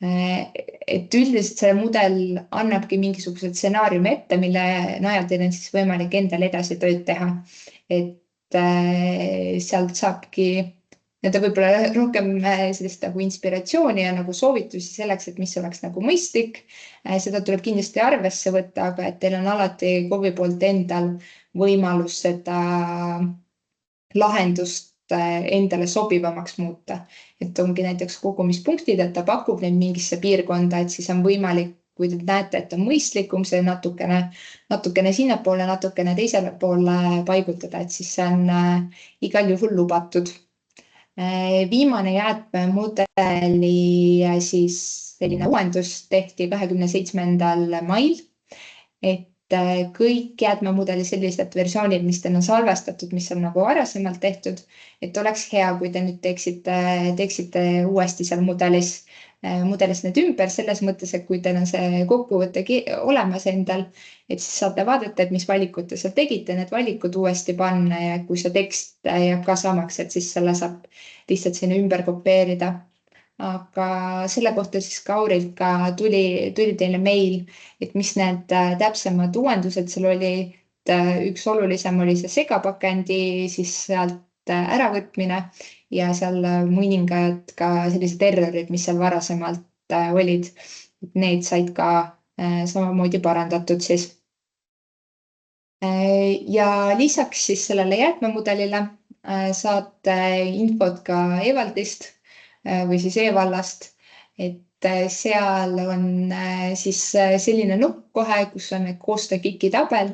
Et üldiselt see mudel annabki mingisuguse stsenaariumi ette, mille najal teil on siis võimalik endal edasi tööd teha. Et sealt saabki võib-olla rohkem sellist nagu inspiratsiooni ja nagu soovitusi selleks, et mis oleks nagu mõistlik. Seda tuleb kindlasti arvesse võtta, aga et teil on alati KOV-i poolt endal võimalus seda lahendust endale sobivamaks muuta. Et ongi näiteks kogumispunktid, et ta pakub neid mingisse piirkonda, et siis on võimalik, kui te näete, et on mõistlikum see natukene sinnapoole, natukene teisele poole paigutada, et siis see on igal juhul lubatud. Viimane jäätmemudeli siis selline uuendus tehti 27. mail, et kõik jäätmemudeli sellised versioonid, mis teil on salvestatud, mis on nagu varasemalt tehtud, et oleks hea, kui te nüüd teeksite uuesti seal mudelis need ümber selles mõttes, et kui teil on see kokkuvõte olemas endal, et siis saate vaadata, et mis valikud te seal tegite, need valikud uuesti panna ja kui see tekst jääb ka samaks, et siis selle saab lihtsalt sinna ümber kopeerida. Aga selle kohta siis Kaurilt ka tuli teile meil, et mis need täpsemad uuendused seal oli. Üks olulisem oli see segapakendi siis sealt äravõtmine ja seal mõningad ka sellised errorid, mis seal varasemalt olid. Need said ka samamoodi parandatud siis. Ja lisaks siis sellele jäätmemudelile saate infot ka Evaldist. või siis e-vallast, et seal on siis selline nupp kohe, kus on koostöö KIK-i tabel,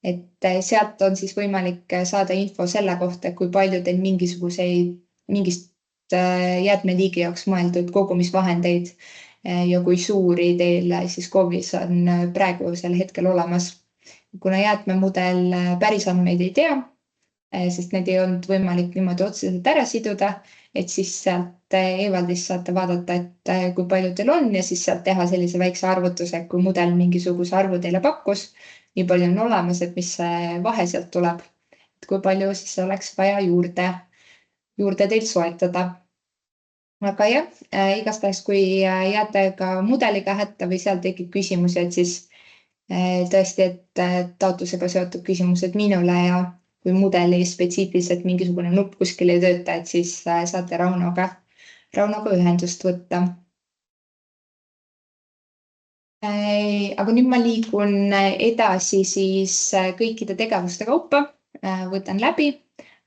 et sealt on siis võimalik saada info selle kohta, kui palju teil mingist jäätmeliigi jaoks mõeldud kogumisvahendeid ja kui suuri teil siis KOV-is on praegusel hetkel olemas. Kuna jäätmemudel päris andmeid ei tea, sest need ei olnud võimalik niimoodi otseselt ära siduda, et siis sealt e-valdist saate vaadata, et kui palju teil on ja siis sealt teha sellise väikse arvutuse, kui mudel mingisuguse arvu teile pakkus, nii palju on olemas, et mis see vahe sealt tuleb, et kui palju siis oleks vaja juurde teil soetada. Aga jah, igastahes kui jääte ka mudeliga hätta või seal tekib küsimusi, et siis tõesti, et taotlusega seotud küsimused minule ja kui mudeli spetsiifiliselt mingisugune nupp kuskil ei tööta, et siis saate Raunoga ühendust võtta. Aga nüüd ma liigun edasi siis kõikide tegevuste kaupa, võtan läbi,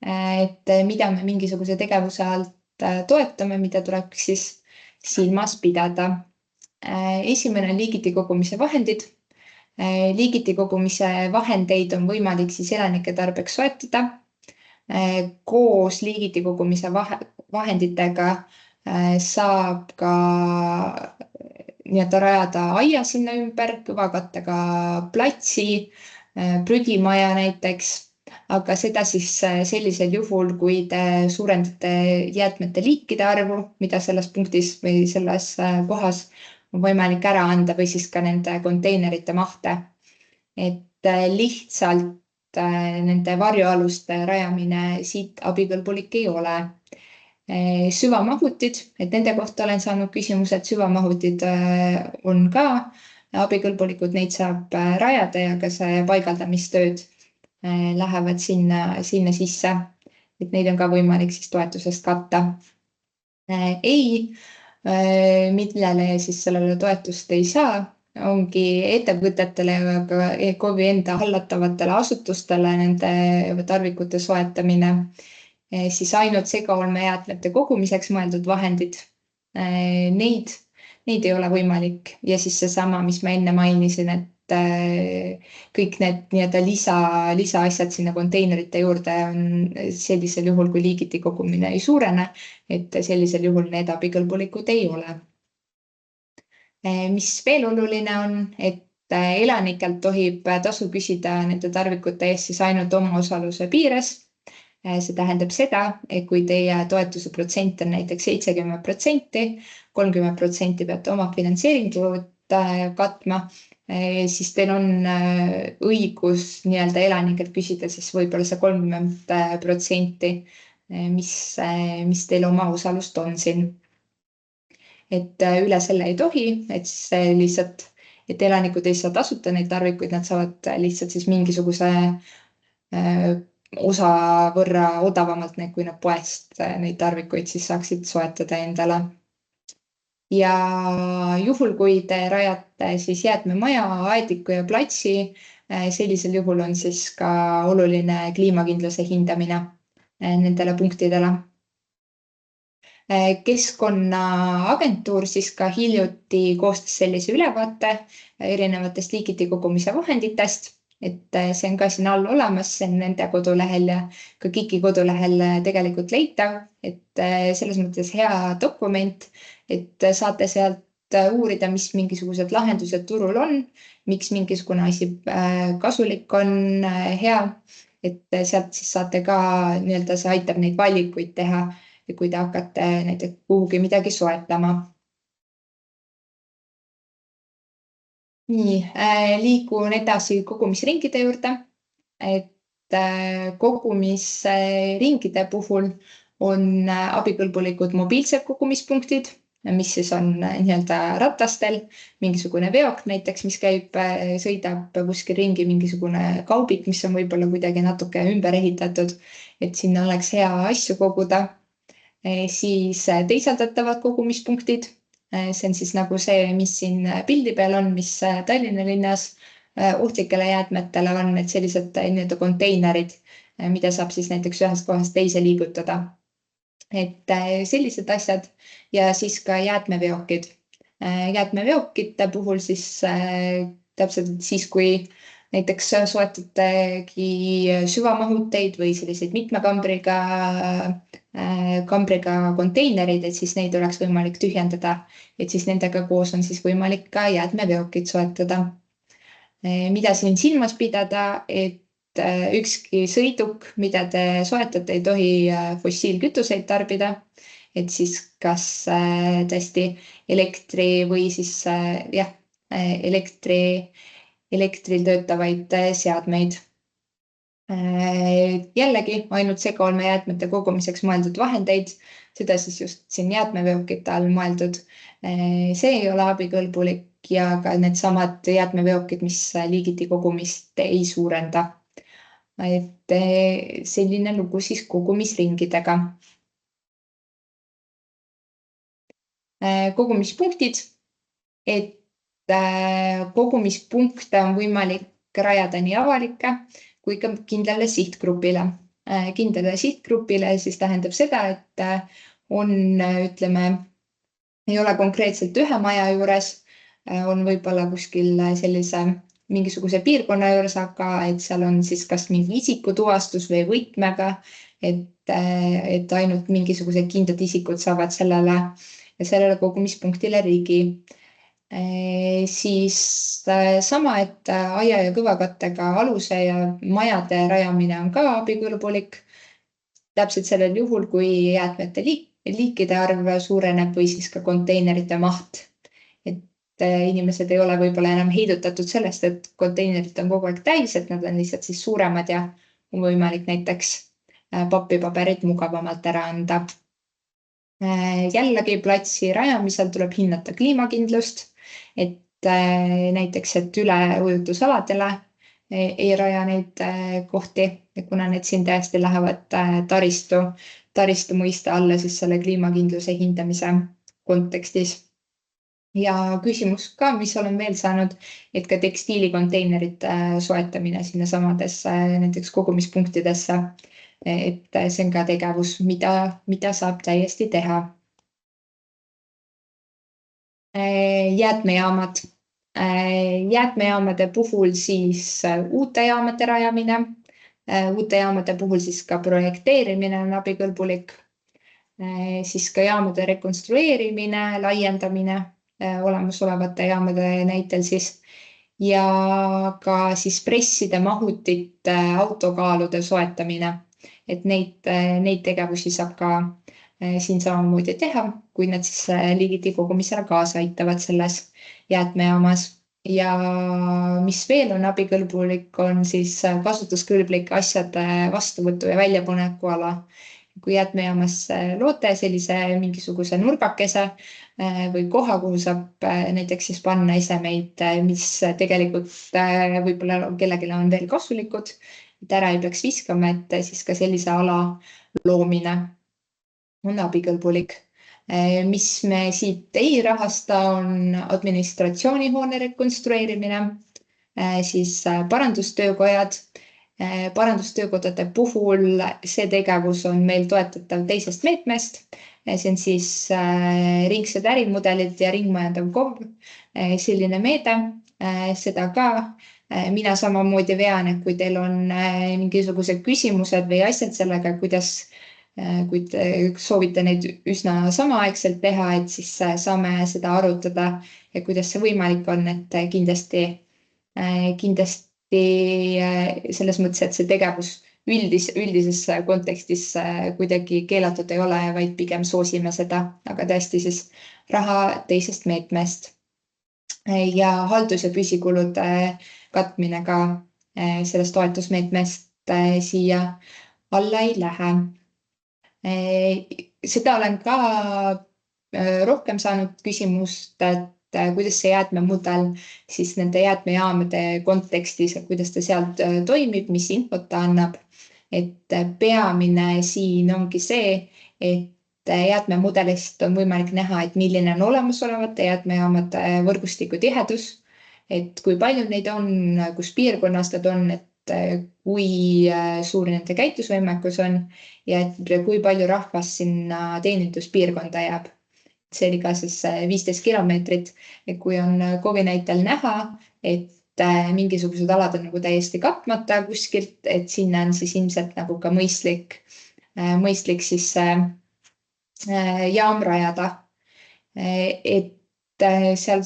et mida me mingisuguse tegevuse alt toetame, mida tuleb siis silmas pidada. Esimene on liigiti kogumise vahendid. Liigiti kogumise vahendeid on võimalik siis elanike tarbeks soetada. Koos liigiti kogumise vahenditega saab ka rajada aia sinna ümber, kõvakattega platsi, prügimaja näiteks, aga seda siis sellisel juhul, kui te suurendate jäätmete liikide arvu, mida selles punktis või selles kohas on võimalik ära anda või siis ka nende konteinerite mahte. Et lihtsalt nende varjualuste rajamine siit abikõlbulik ei ole. Süvamahutid, et nende kohta olen saanud küsimused, süvamahutid on ka abikõlbulikud, neid saab rajada ja ka see paigaldamistööd lähevad sinna sisse, et neid on ka võimalik siis toetusest katta. Millele siis sellele toetust ei saa, ongi ettevõtetele ja ka KOV-i enda hallatavatele asutustele nende tarvikute soetamine, siis ainult segaolmejäätmete kogumiseks mõeldud vahendid, neid ei ole võimalik ja siis seesama, mis ma enne mainisin, et kõik need lisaasjad sinna konteinerite juurde on sellisel juhul, kui liigiti kogumine ei suurene, et sellisel juhul need abikõlbulikud ei ole. Mis veel oluline on, et elanikelt tohib tasu küsida nende tarvikute eest siis ainult omaosaluse piires. See tähendab seda, et kui teie toetuse protsent on näiteks 70%, 30% peate oma finantseeringut katma, siis teil on õigus elanikelt küsida siis võib-olla see 30%, mis teil omaosalust on siin. Et üle selle ei tohi, et siis lihtsalt, et elanikud ei saa tasuta neid tarvikuid, nad saavad lihtsalt siis mingisuguse osa võrra odavamalt, kui nad poest neid tarvikuid siis saaksid soetada endale. Ja juhul, kui te rajate siis jäätmemaja, aediku ja platsi, sellisel juhul on siis ka oluline kliimakindluse hindamine nendele punktidele. Keskkonnaagentuur siis ka hiljuti koostas sellise ülevaate erinevatest liigiti kogumise vahenditest, et see on ka siin all olemas, see on nende kodulehel ja ka KIK-i kodulehel tegelikult leitav, et selles mõttes hea dokument, et saate sealt uurida, mis mingisugused lahendused turul on, miks mingisugune asi kasulik on, hea, et sealt siis saate ka see aitab neid valikuid teha, kui te hakkate näiteks kuhugi midagi soetama. Nii, liigun edasi kogumisringide juurde, et kogumisringide puhul on abikõlbulikud mobiilsed kogumispunktid, mis siis on ratastel, mingisugune veok näiteks, mis sõidab kuskil ringi, mingisugune kaubik, mis on võib-olla kuidagi natuke ümber ehitatud, et sinna oleks hea asju koguda. Siis teisaldatavad kogumispunktid, see on siis nagu see, mis siin pildi peal on, mis Tallinna linnas ohtlikele jäätmetele on, et sellised konteinerid, mida saab siis näiteks ühest kohast teise liigutada. et sellised asjad ja siis ka jäätmeveokid. Jäätmeveokite puhul siis täpselt siis, kui näiteks soetategi süvamahuteid või selliseid mitme kambriga konteinerid, et siis neid oleks võimalik tühjendada, et siis nendega koos on siis võimalik ka jäätmeveokid soetada. Mida siin silmas pidada, et ükski sõiduk, mida te soetate, ei tohi fossiilkütuseid tarbida, et siis kas tõesti elektri või siis elektril töötavaid seadmeid. Jällegi ainult segaolmejäätmete kogumiseks mõeldud vahendeid, seda siis just siin jäätmeveokite all mõeldud. See ei ole abikõlbulik ja ka needsamad jäätmeveokid, mis liigiti kogumist ei suurenda. Et selline lugu siis kogumisringidega. Kogumispunktid, et kogumispunkte on võimalik rajada nii avalike kui ka kindlale sihtgrupile. Kindlale sihtgrupile siis tähendab seda, et on, ütleme, ei ole konkreetselt ühe maja juures, on võib-olla kuskil sellise mingisuguse piirkonna juures, aga et seal on siis kas mingi isikutuvastus või võtmega, et ainult mingisugused kindlad isikud saavad sellele kogumispunktile ligi. Siis sama, et aia ja kõvakattega aluse ja majade rajamine on ka abikõlbulik. Täpselt sellel juhul, kui jäätmete liikide arv suureneb või siis ka konteinerite maht. Et inimesed ei ole võib-olla enam heidutatud sellest, et konteinerid on kogu aeg täis, et nad on lihtsalt siis suuremad ja on võimalik näiteks papipaberit mugavamalt ära anda. Jällegi platsi rajamisel tuleb hinnata kliimakindlust, et näiteks, et üleujutusaladele ei raja neid kohti, kuna need siin täiesti lähevad taristu mõiste alla siis selle kliimakindluse hindamise kontekstis. Ja küsimus ka, mis olen veel saanud, et ka tekstiilikonteinerite soetamine sinna samadesse näiteks kogumispunktidesse, et see on ka tegevus, mida saab täiesti teha. Jäätmejaamad. Jäätmejaamade puhul siis uute jaamade rajamine, uute jaamade puhul siis ka projekteerimine on abikõlbulik, siis ka jaamade rekonstrueerimine, laiendamine olemasolevate jaamade näitel siis ja ka siis presside mahutite autokaalude soetamine, et neid tegevusi saab ka siin samamoodi teha, kui nad siis liigiti kogumisele kaasa aitavad selles jäätmejaamas. Ja mis veel on abikõlbulik, on siis kasutuskõlblike asjade vastuvõtu ja väljapaneku ala. Kui jäätmejaamas loote sellise mingisuguse nurgakese või koha, kuhu saab näiteks siis panna esemeid, mis tegelikult võib-olla kellelegi on veel kasulikud, et ära ei peaks viskama, et siis ka sellise ala loomine on abikõlbulik. Mis me siit ei rahasta, on administratsioonihoone rekonstrueerimine, siis parandustöökojad. Parandustöökodade puhul see tegevus on meil toetatav teisest meetmest. See on siis ringsed ärimudelid ja ringmajandav KOV. Selline meede, seda ka mina samamoodi vean, et kui teil on mingisugused küsimused või asjad sellega, kuidas kui te soovite neid üsna samaaegselt teha, et siis saame seda arutada ja kuidas see võimalik on, et kindlasti selles mõttes, et see tegevus üldises kontekstis kuidagi keelatud ei ole, vaid pigem soosime seda, aga tõesti siis raha teisest meetmest. Ja haldus- ja püsikulude katmine ka sellest toetusmeetmest siia alla ei lähe. Seda olen ka rohkem saanud küsimust, et kuidas see jäätmemudel siis nende jäätmejaamade kontekstis, kuidas ta sealt toimib, mis infot ta annab. Et peamine siin ongi see, et jäätmemudelist on võimalik näha, et milline on olemasolevate jäätmejaamade võrgustiku tihedus, et kui palju neid on, kus piirkonnas nad on, et kui suur nende käitusvõimekus on ja et kui palju rahvast sinna teeninduspiirkonda jääb. See oli ka siis 15 kilomeetrit, et kui on KOV-i näitel näha, et mingisugused alad on nagu täiesti katmata kuskilt, et sinna on siis ilmselt nagu ka mõistlik siis jaam rajada. Et seal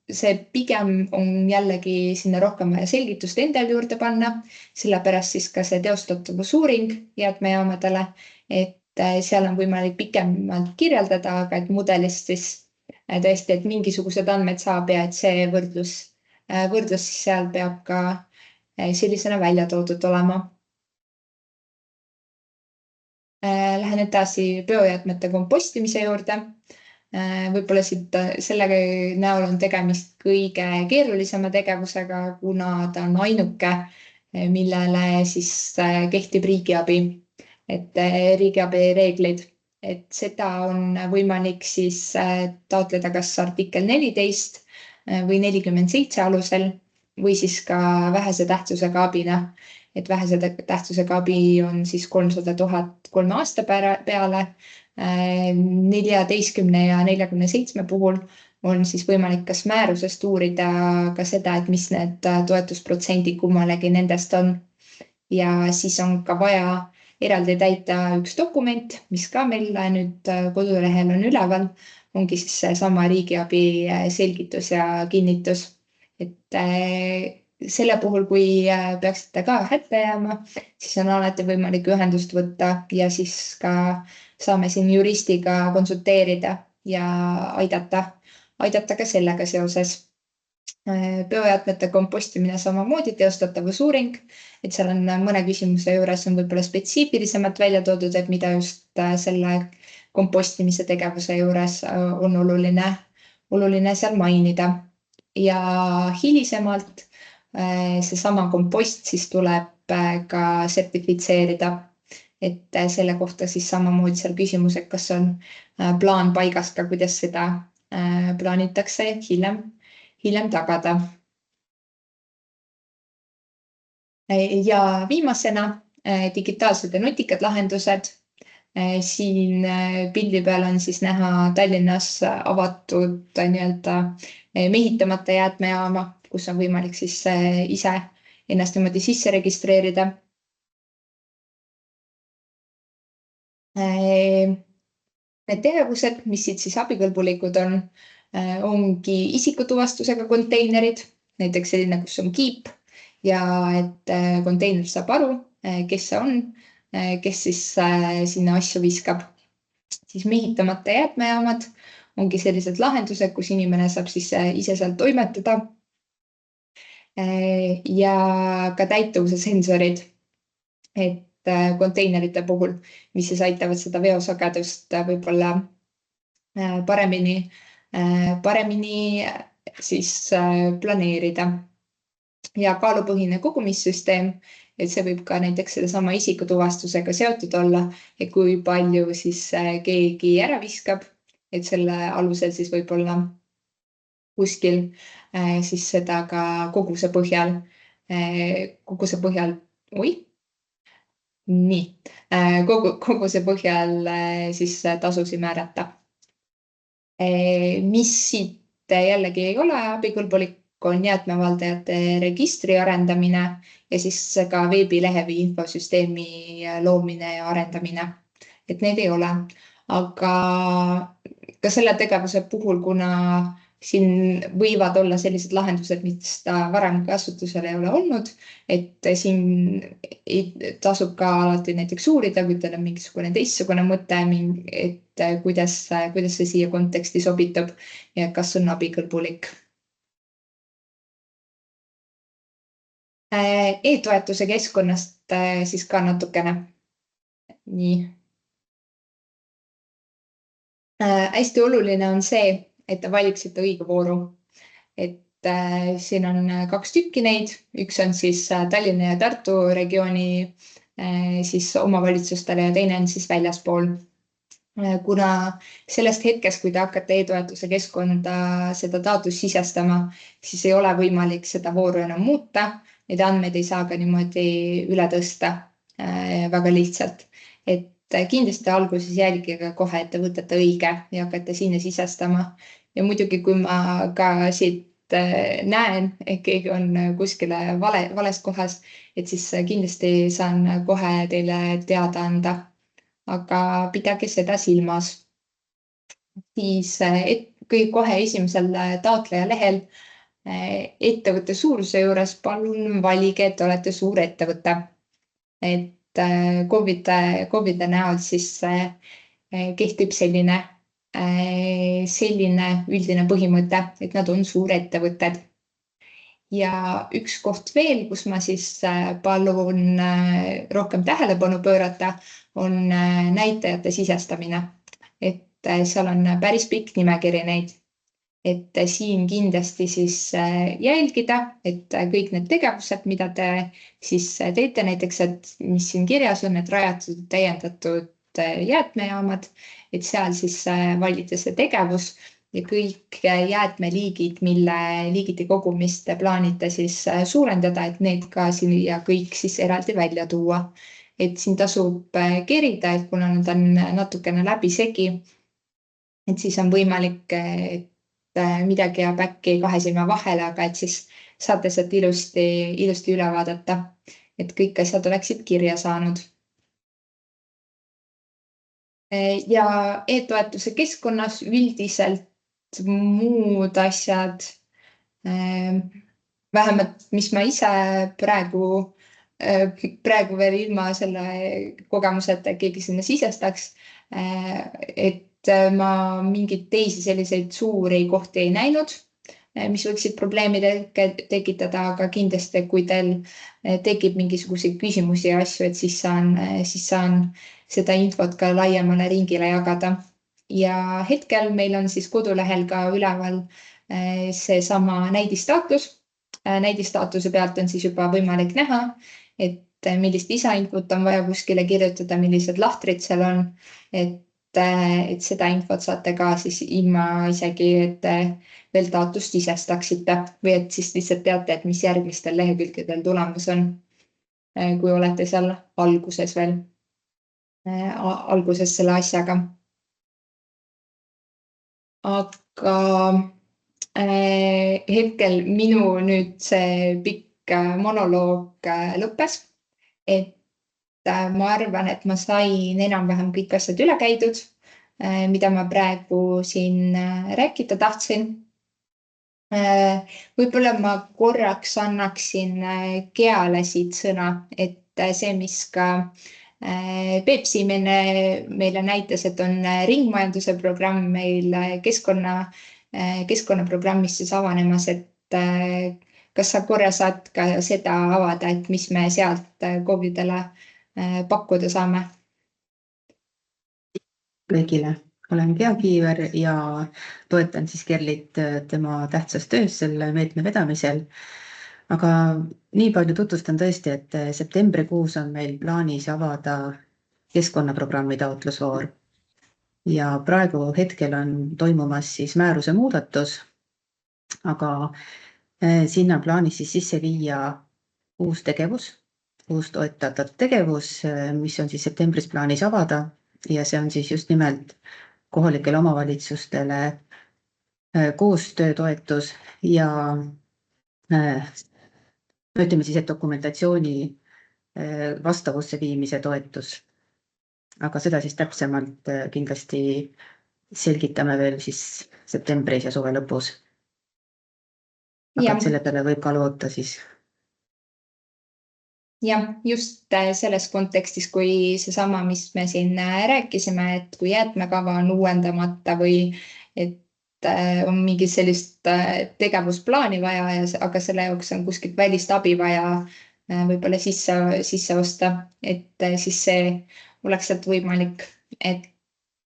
see pigem on jällegi sinna rohkem vaja selgitust endal juurde panna, sellepärast siis ka see teostatavusuuring jäätmejaamadele, et seal on võimalik pikemalt kirjeldada, aga et mudelist siis tõesti, et mingisugused andmed saab ja et see võrdlus siis seal peab ka sellisena välja toodud olema. Lähen edasi biojäätmete kompostimise juurde. Võib-olla siit sellega näol on tegemist kõige keerulisema tegevusega, kuna ta on ainuke, millele siis kehtib riigiabi, et riigiabi reeglid, et seda on võimalik siis taotleda kas artikkel 14 või 47 alusel või siis ka vähese tähtsusega abina, et vähese tähtsusega abi on siis 300 000 3 aasta peale. 14 ja 47 puhul on siis võimalik kas määrusest uurida ka seda, et mis need toetusprotsendid kummalegi nendest on. Ja siis on ka vaja eraldi täita üks dokument, mis ka meil nüüd kodulehel on üleval, ongi siis seesama riigiabi selgitus ja kinnitus. Et selle puhul, kui peaksite ka hätta jääma, siis on alati võimalik ühendust võtta ja siis ka saame siin juristiga konsulteerida ja aidata ka sellega seoses. Biojäätmete kompostimine samamoodi teostatavusuuring, et seal on mõne küsimuse juures on võib-olla spetsiifilisemalt välja toodud, et mida just selle kompostimise tegevuse juures on oluline seal mainida. Ja hilisemalt seesama kompost siis tuleb ka sertifitseerida, et selle kohta siis samamoodi seal küsimus, et kas on plaan paigas ka, kuidas seda plaanitakse hiljem tagada. Ja viimasena digitaalsed ja nutikad lahendused. Siin pildi peal on siis näha Tallinnas avatud mehitamata jäätmejaama, kus on võimalik siis ise ennast niimoodi sisse registreerida. Need tegevused, mis siit siis abikõlbulikud on, ongi isikutuvastusega konteinerid, näiteks selline, kus on kiip ja et konteiner saab aru, kes see on, kes siis sinna asju viskab. Siis mehitamata jäätmejaamad ongi sellised lahendused, kus inimene saab siis ise sealt toimetada. Ja ka täituvuse sensorid, et konteinerite puhul, mis siis aitavad seda veosagedust võib-olla paremini siis planeerida. Ja kaalupõhine kogumissüsteem, et see võib ka näiteks sellesama isikutuvastusega seotud olla, et kui palju siis keegi ära viskab, et selle alusel siis võib-olla kuskil siis seda ka koguse põhjal siis tasusi määrata. Mis siit jällegi ei ole abikõlbulik, on jäätmevaldajate registri arendamine ja siis ka veebilehe või infosüsteemi loomine ja arendamine. Et need ei ole, aga ka selle tegevuse puhul, kuna siin võivad olla sellised lahendused, mis ta varem kasutusel ei ole olnud, et siin tasub ka alati näiteks uurida, kui teil on mingisugune teistsugune mõte, et kuidas see siia konteksti sobitub ja kas on abikõlbulik. E-toetuse keskkonnast siis ka natukene. Nii. Hästi oluline on see, et te valiksite õige vooru. Et siin on 2 tükki neid. Üks on siis Tallinna ja Tartu regiooni siis omavalitsustele ja teine on siis väljaspool. Kuna sellest hetkest, kui te hakkate e-toetuse keskkonda seda taotlust sisestama, siis ei ole võimalik seda vooru enam muuta. neid andmeid ei saa ka niimoodi üle tõsta väga lihtsalt. Et kindlasti alguses jälgige kohe, et te võtate õige ja hakkate sinna sisestama. Ja muidugi, kui ma ka siit näen, et keegi on kuskile vales kohas, et siis kindlasti saan kohe teile teada anda. Aga pidage seda silmas. Siis kohe esimesel taotleja lehel ettevõtte suuruse juures palun valige, et olete suur ettevõte. Et COVID-i näol siis kehtib selline üldine põhimõte, et nad on suurettevõtted. Ja üks koht veel, kus ma siis palun rohkem tähelepanu pöörata, on näitajate sisestamine. Et seal on päris pikk nimekiri neid. Et siin kindlasti siis jälgida, et kõik need tegevused, mida te siis teete, näiteks, et mis siin kirjas on, et rajatud, täiendatud jäätmejaamad, et seal siis valite see tegevus ja kõik jäätmeliigid, mille liigiti kogumist plaanite siis suurendada, et need ka siia kõik siis eraldi välja tuua. Et siin tasub kerida, et kuna nad on natukene läbisegi, et siis on võimalik, et midagi jääb äkki kahe silma vahele, aga et siis saate sealt ilusti üle vaadata, et kõik asjad oleksid kirja saanud. Ja e-toetuse keskkonnas üldiselt muud asjad, vähemalt mis ma ise praegu veel ilma selle kogemuseta keegi sinna sisestaks, et ma mingeid teisi selliseid suuri kohti ei näinud, mis võiksid probleemi tekitada, aga kindlasti, kui teil tekib mingisuguseid küsimusi ja asju, et siis saan seda infot ka laiemale ringile jagada. Ja hetkel meil on siis kodulehel ka üleval seesama näidistaatus. Näidistaatuse pealt on siis juba võimalik näha, et millist lisainfot on vaja kuskile kirjutada, millised lahtrid seal on, et seda infot saate ka siis ilma isegi, et veel taotlust sisestaksite või et siis lihtsalt teate, et mis järgmistel lehekülgedel tulemas on, kui olete seal alguses selle asjaga. Aga hetkel minu nüüd see pikk monoloog lõppes, et ma arvan, et ma sain enam-vähem kõik asjad üle käidud, mida ma praegu siin rääkida tahtsin. Võib-olla ma korraks annaksin Geale siit sõna, et see, mis ka Peipsi meile näitas, et on ringmajanduse programm meil keskkonnaprogrammis siis avanemas, et kas sa korra saad ka seda avada, et mis me sealt KOV-idele pakkuda saame? Kõigile. Olen Gea Kiiver ja toetan siis Kerlit tema tähtsas töös selle meetme vedamisel. Aga nii palju tutvustan tõesti, et septembrikuus on meil plaanis avada keskkonnaprogrammi taotlusvoor. Ja praegu hetkel on toimumas siis määruse muudatus, aga sinna plaanis siis sisse viia uus tegevus, uus toetatud tegevus, mis on siis septembris plaanis avada ja see on siis just nimelt kohalikele omavalitsustele koostöötoetus ja ütleme siis, et dokumentatsiooni vastavusse viimise toetus. Aga seda siis täpsemalt kindlasti selgitame veel siis septembris ja suve lõpus. Aga selle peale võib ka loota siis. Ja just selles kontekstis, kui seesama, mis me siin rääkisime, et kui jäätmekava on uuendamata või et on mingi sellist tegevusplaani vaja, aga selle jaoks on kuskilt välist abi vaja võib-olla sisse osta, et siis see oleks sealt võimalik.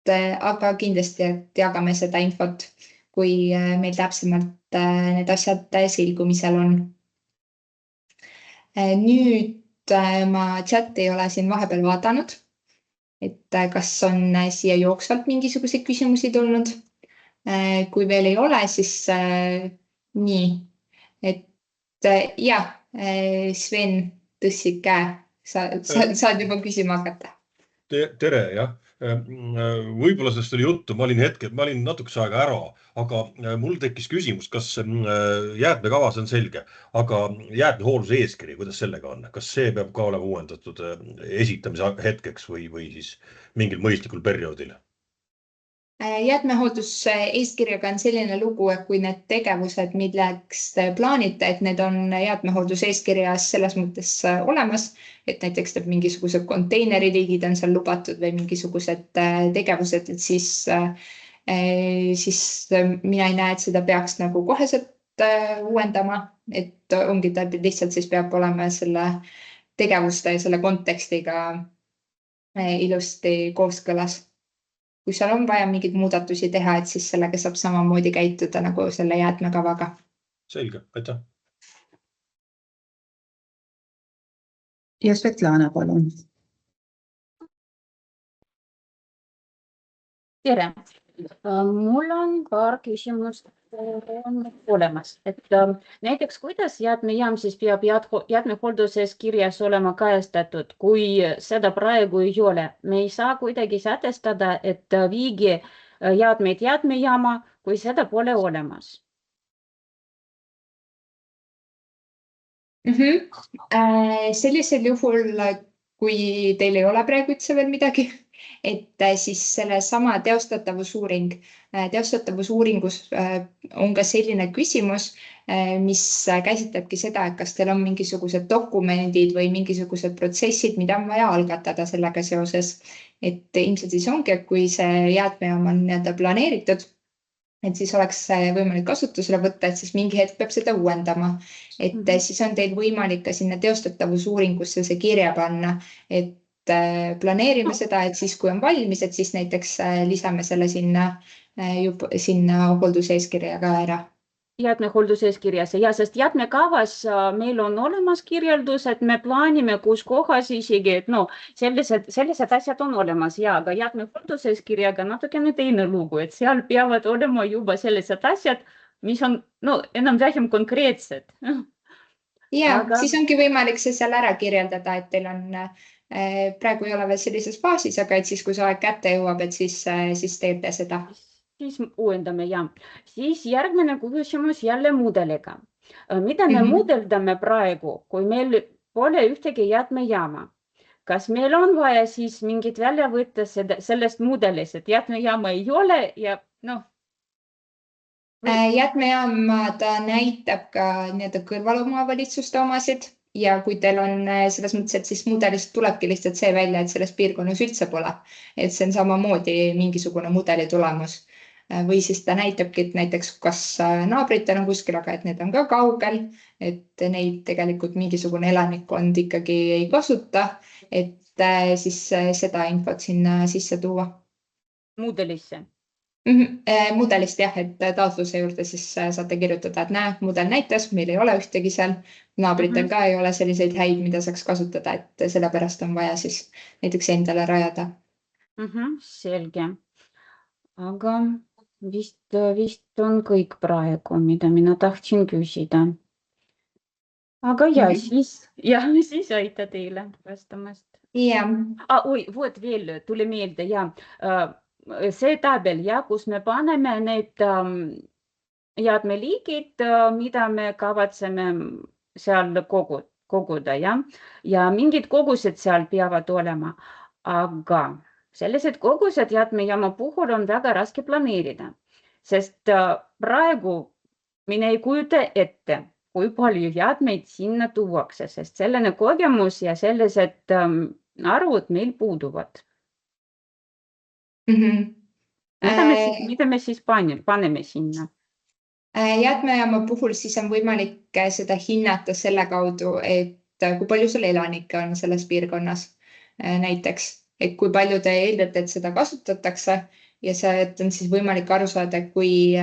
Aga kindlasti, et jagame seda infot, kui meil täpsemalt need asjad selgumisel on. Nüüd ma chat ei ole siin vahepeal vaadanud, et kas on siia jooksvalt mingisuguseid küsimusi tulnud. Kui veel ei ole, siis nii, et jah, Sven tõstsid käe, saad juba küsima hakata. Tere, jah. Võib-olla sellest oli juttu, ma olin natukese aega ära, aga mul tekkis küsimus, kas jäätmekavas on selge, aga jäätmehoolduse eeskiri, kuidas sellega on? Kas see peab ka olema uuendatud esitamise hetkeks või siis mingil mõistlikul perioodil? Jäätmehoolduse eeskirjaga on selline lugu, et kui need tegevused, milleks te plaanite, et need on jäätmehoolduse eeskirjas selles mõttes olemas, et näiteks mingisugused konteineriliigid on seal lubatud või mingisugused tegevused, et siis mina ei näe, et seda peaks nagu koheselt uuendama, et ongi ta lihtsalt siis peab olema selle tegevuste ja selle kontekstiga ilusti kooskõlas. Kui seal on vaja mingeid muudatusi teha, et siis sellega saab samamoodi käituda nagu selle jäätmekavaga. Selge, aitäh. Ja Svetlana, palun. Tere! Mul on paar küsimust olemas. Näiteks, kuidas jäätmejaam siis peab jäätmehoolduses kirjas olema kajastatud, kui seda praegu ei ole? Me ei saa kuidagi sätestada, et viigi jäätmeid jäätmejaama, kui seda pole olemas. Sellisel juhul, kui teil ei ole praegu üldse veel midagi, et siis selle sama teostatavusuuringus on ka selline küsimus, mis käsitlebki seda, et kas teil on mingisugused dokumendid või mingisugused protsessid, mida on vaja algatada sellega seoses. Et ilmselt siis ongi, et kui see jäätmejaam on planeeritud, et siis oleks võimalik kasutusele võtta, et siis mingi hetk peab seda uuendama. Et siis on teil võimalik ka sinna teostatavusuuringusse see kirja panna, et planeerime seda, et siis kui on valmis, et siis näiteks lisame selle sinna hoolduseeskirja ka ära. Jäätmehoolduseeskirjas ja sest jäätmekavas meil on olemas kirjeldus, et me plaanime, kus kohas isegi, et sellised asjad on olemas ja aga jäätmehoolduseeskirjaga natukene teine lugu, et seal peavad olema juba sellised asjad, mis on enam-vähem konkreetsed. Ja, siis ongi võimalik see seal ära kirjeldada, et teil on praegu ei ole veel sellises faasis, aga et siis, kui see aeg kätte jõuab, et siis teete seda. Siis uuendame ja siis järgmine küsimus jälle mudeliga. Mida me mudeldame praegu, kui meil pole ühtegi jäätmejaama? Kas meil on vaja siis mingit välja võtta sellest mudelist, et jäätmejaama ei ole ja Jäätmejaam ta näitab ka kõrvalomavalitsuste omasid ja kui teil on selles mõttes, et siis mudelist tulebki lihtsalt see välja, et selles piirkonnas üldse pole, et see on samamoodi mingisugune mudeli tulemus. Või siis ta näitabki, et näiteks kas naabritel on kuskil, aga et need on ka kaugel, et neid tegelikult mingisugune elanikkond ikkagi ei kasuta, et siis seda infot sinna sisse tuua. Mudelisse? Mudelist jah, et taotluse juurde siis saate kirjutada, et näe, mudel näitas, meil ei ole ühtegi seal, naabritel ka ei ole selliseid häid, mida saaks kasutada, et sellepärast on vaja siis näiteks endale rajada. Selge. Aga vist on kõik praegu, mida mina tahtsin küsida. Aga siis aita teile vastamast. Oi, vot veel tuli meelde ja see tabel, kus me paneme need jäätmeliigid, mida me kavatseme seal koguda ja mingid kogused seal peavad olema, aga sellised kogused jäätmejaama puhul on väga raske planeerida, sest praegu mina ei kujuta ette, kui palju jäätmeid sinna tuuakse, sest selline kogemus ja sellised arvud meil puuduvad. Mida me siis paneme sinna? Jäätmejaama puhul siis on võimalik seda hinnata selle kaudu, et kui palju sul elanikke on selles piirkonnas näiteks, et kui palju te eeldate, et seda kasutatakse ja sealt on siis võimalik aru saada, kui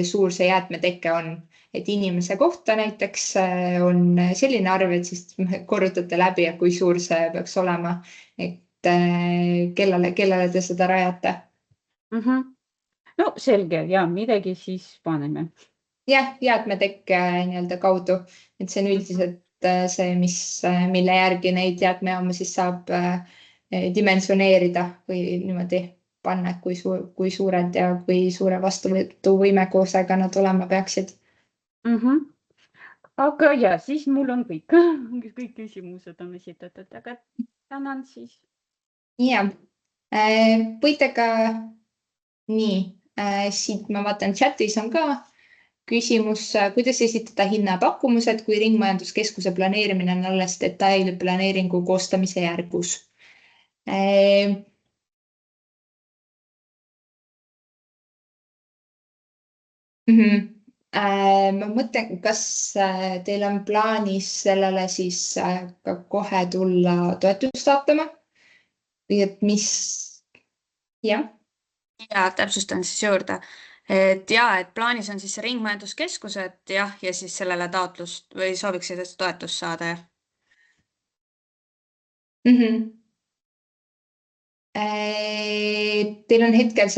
suur see jäätmeteke on. Et inimese kohta näiteks on selline arv, et siis korrutate läbi, et kui suur see peaks olema, et kellele te seda rajate. No selge ja midagi siis paneme. jah, jäätmetekke nii-öelda kaudu, et see on üldiselt see, mille järgi neid jäätmejaamu siis saab dimensioneerida või niimoodi panna, et kui suured ja kui suure vastuvõtuvõimekusega nad olema peaksid. Aga ja siis mul on kõik küsimused on esitatud, aga tänan siis. Ja, võite ka nii, siit ma vaatan chatis on ka küsimus, kuidas esitada hinnapakkumused, kui ringmajanduskeskuse planeerimine on alles detailplaneeringu koostamise järgus. Ma mõtlen, kas teil on plaanis sellele siis ka kohe tulla toetust taotlema? Või et mis, jah? Ja täpsustan siis juurde, et plaanis on siis see ringmajanduskeskus, et ja siis sellele taotlust või sooviks sellest toetust saada, jah? Teil on hetkel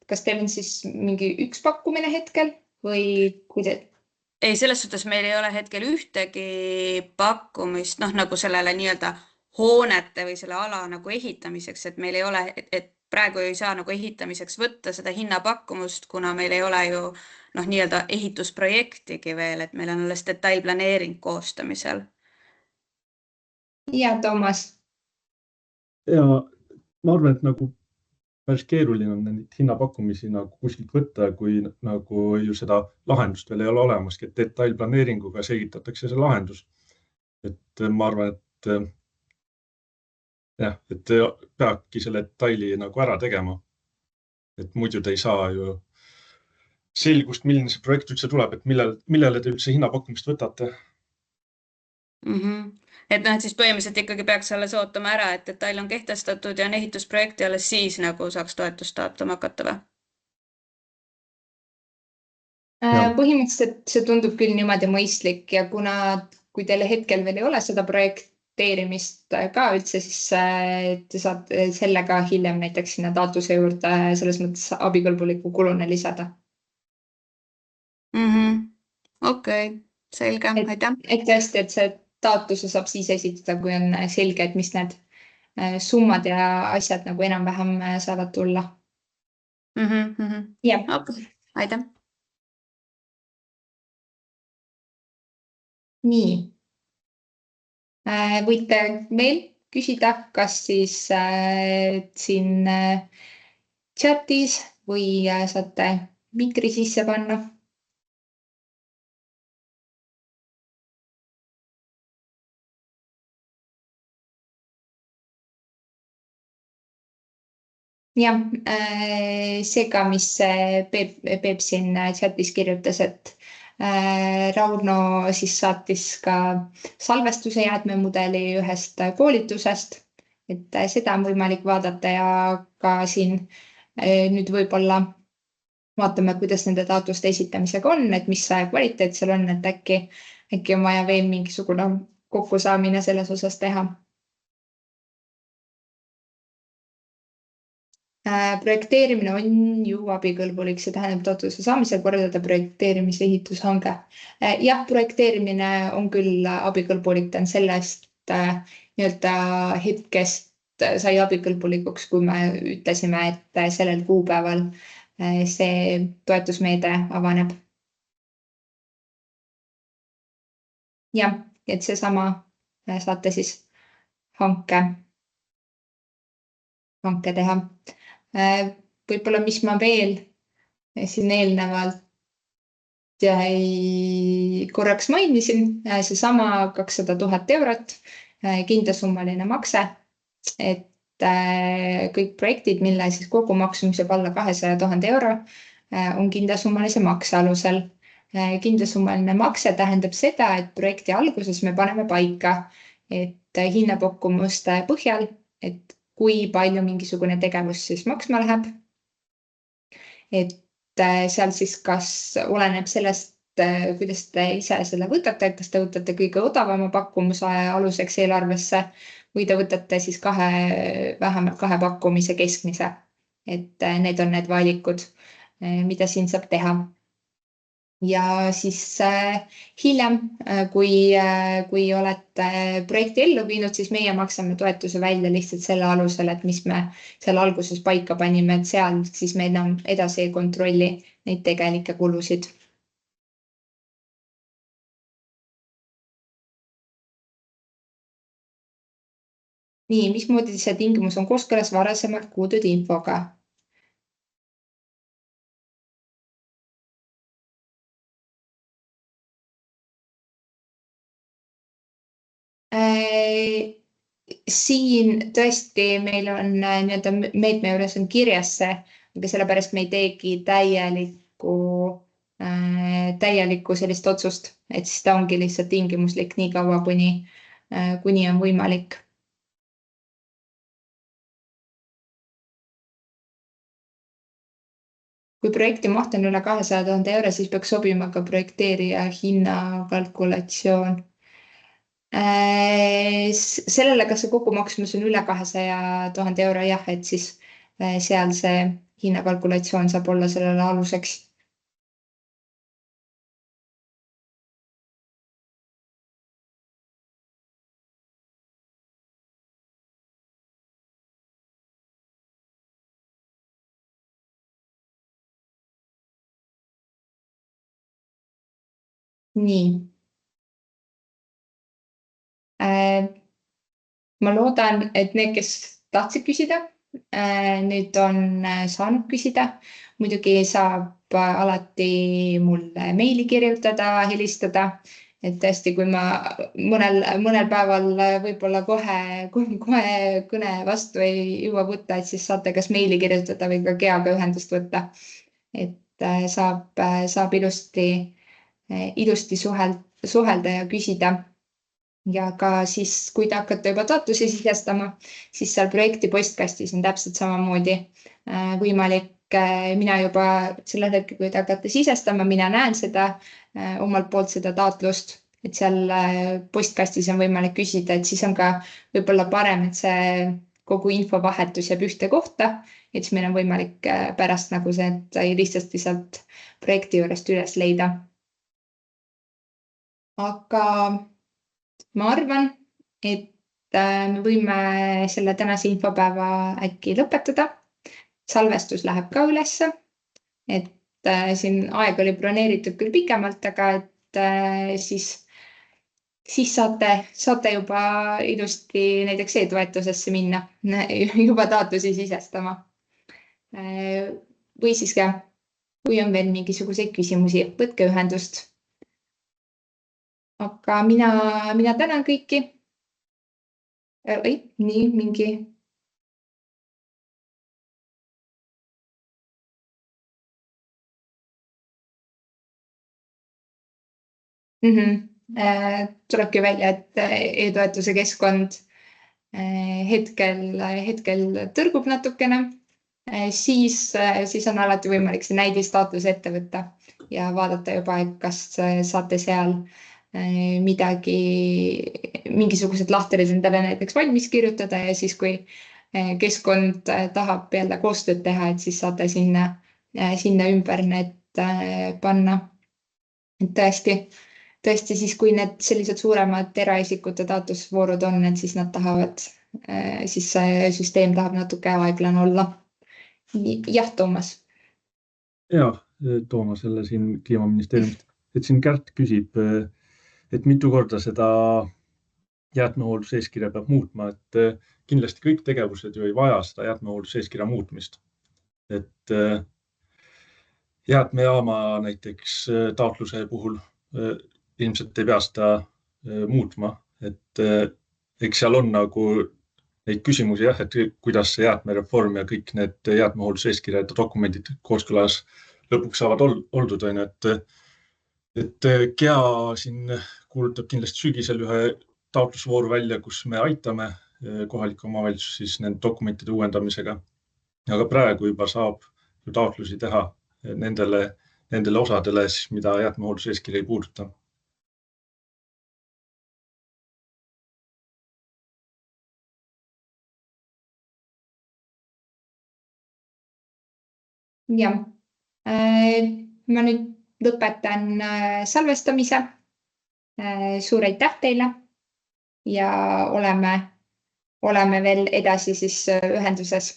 kas teil on siis mingi üks pakkumine hetkel või kuidas? Ei, selles suhtes meil ei ole hetkel ühtegi pakkumist, nagu sellele nii-öelda hoonete või selle ala nagu ehitamiseks, et meil ei ole, et praegu ei saa nagu ehitamiseks võtta seda hinnapakkumust, kuna meil ei ole ju nii-öelda ehitusprojektigi veel, et meil on alles detailplaneering koostamisel. Ja, Toomas. Ja ma arvan, et päris keeruline on neid hinnapakkumisi kuskilt võtta, kui ju seda lahendust veel ei ole olemaski, et detailplaneeringuga selgitatakse see lahendus. Et ma arvan, et peabki selle detaili ära tegema. Et muidu te ei saa ju selgust, milline see projekt üldse tuleb, et millele te üldse hinnapakkumist võtate. Et siis põhimõtteliselt ikkagi peaks alles ootama ära, et detail on kehtestatud ja on ehitusprojekt ja alles siis saaks toetust taotlema hakata või? Põhimõtteliselt see tundub küll niimoodi mõistlik ja kui teile hetkel veel ei ole seda projekteerimist ka üldse, siis te saate sellega hiljem näiteks sinna taotluse juurde selles mõttes abikõlbuliku kulune lisada. Okei, selge, aitäh. Et tõesti, et see taotluse saab siis esitada, kui on selge, et mis need summad ja asjad enam-vähem saavad tulla. Okei, aitäh. Nii. Võite veel küsida, kas siis siin chatis või saate mikri sisse panna. Ja, see ka, mis Peep siin chatis kirjutas, et Rauno siis saatis ka salvestuse jäätmemudeli ühest koolitusest, et seda on võimalik vaadata ja ka siin nüüd võib-olla vaatame, kuidas nende taotluste esitamisega on, et mis kvaliteet seal on, et äkki on vaja veel mingisugune kokkusaamine selles osas teha. Projekteerimine on ju abikõlbulik, see tähendab taotluse saamisel korraldada projekteerimise ehitushange. Jah, projekteerimine on küll abikõlbulik, ta on sellest nii-öelda hetkest sai abikõlbulikuks, kui me ütlesime, et sellel kuupäeval see toetusmeede avaneb. Jah, et seesama saate siis hanke teha. Võib-olla, mis ma veel siin eelnevalt korraks mainisin, seesama 200 000 eurot, kindlasummaline makse, et kõik projektid, mille siis kogumaksumus jääb alla 200 000 euro, on kindlasummalise makse alusel. Kindlasummaline makse tähendab seda, et projekti alguses me paneme paika, et hinnapakkumuste põhjal, et kui palju mingisugune tegevus siis maksma läheb. Et seal siis kas oleneb sellest, kuidas te ise selle võtate, kas te võtate kõige odavama pakkumuse aluseks eelarvesse või te võtate siis vähemalt 2 pakkumise keskmise. Et need on need valikud, mida siin saab teha. ja siis hiljem, kui olete projekti ellu viinud, siis meie maksame toetuse välja lihtsalt selle alusel, et mis me seal alguses paika panime, et seal siis me enam edasi ei kontrolli neid tegelikke kulusid. Nii, mismoodi see tingimus on kooskõlas varasemalt kuuldud infoga? Siin tõesti meil on nii-öelda meetme juures on kirjas see, aga sellepärast me ei teegi täielikku sellist otsust, et siis ta ongi lihtsalt tingimuslik nii kaua, kuni on võimalik. Kui projekti maht on üle 200 000 euro, siis peaks sobima ka projekteerija hinnakalkulatsioon. Sellele, kas see kogumaksumus on üle 200 000 euro, jah, et siis seal see hinnakalkulatsioon saab olla sellele aluseks. Nii. Ma loodan, et need, kes tahtsid küsida, nüüd on saanud küsida. Muidugi saab alati mulle meili kirjutada, helistada. Et tõesti, kui ma mõnel päeval võib-olla kohe kõne vastu ei jõua võtta, et siis saate kas meili kirjutada või ka Geaga ühendust võtta. Et saab ilusti suhelda ja küsida. Ja ka siis, kui te hakkate juba taotlusi sisestama, siis seal projekti postkastis on täpselt samamoodi võimalik. Mina juba sellel hetkel, kui te hakkate sisestama, mina näen seda omalt poolt seda taotlust, et seal postkastis on võimalik küsida, et siis on ka võib-olla parem, et see kogu infovahetus jääb ühte kohta, et siis meil on võimalik pärast nagu see, et lihtsasti sealt projekti juurest üles leida. Aga ma arvan, et me võime selle tänase infopäeva äkki lõpetada. Salvestus läheb ka ülesse, et siin aeg oli broneeritud küll pikemalt, aga et siis saate juba ilusti näiteks e-toetusesse minna, juba taotlusi sisestama. Või siis ka, kui on veel mingisuguseid küsimusi, võtke ühendust. Aga mina tänan kõiki. Nii, mingi. Tulebki välja, et e-toetuse keskkond hetkel tõrgub natukene. Siis on alati võimalik see näidistaatlus ette võtta ja vaadata juba, et kas saate seal mingisugused lahtrid endale näiteks valmis kirjutada ja siis, kui keskkond tahab jälle koostööd teha, et siis saate sinna ümber need panna. Et tõesti siis, kui need sellised suuremad eraisikute taotlusvoorud on, et siis nad tahavad, siis see süsteem tahab natuke aeglane olla. Jah, Toomas. Ja, Toomas jälle siin Kliimaministeeriumist. Et siin Kärt küsib, et mitu korda seda jäätmehoolduseeskirja peab muutma, et kindlasti kõik tegevused ju ei vaja seda jäätmehoolduseeskirja muutmist. Et jäätmejaama näiteks taotluse puhul ilmselt ei pea seda muutma, et eks seal on nagu neid küsimusi jah, et kuidas see jäätmereform ja kõik need jäätmehoolduseeskirjad ja dokumendid kooskõlas lõpuks saavad oldud, et GEA siin kuulutab kindlasti sügisel ühe taotlusvooru välja, kus me aitame kohalikke omavalitsusi siis nende dokumentide uuendamisega. Aga praegu juba saab ju taotlusi teha nendele osadele, mida jäätmehoolduseeskiri ei puuduta. Ja, ma nüüd lõpetan salvestamise. Suur aitäh teile ja oleme veel edasi siis ühenduses.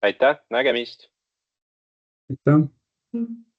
aitäh, nägemist! aitäh! Mm.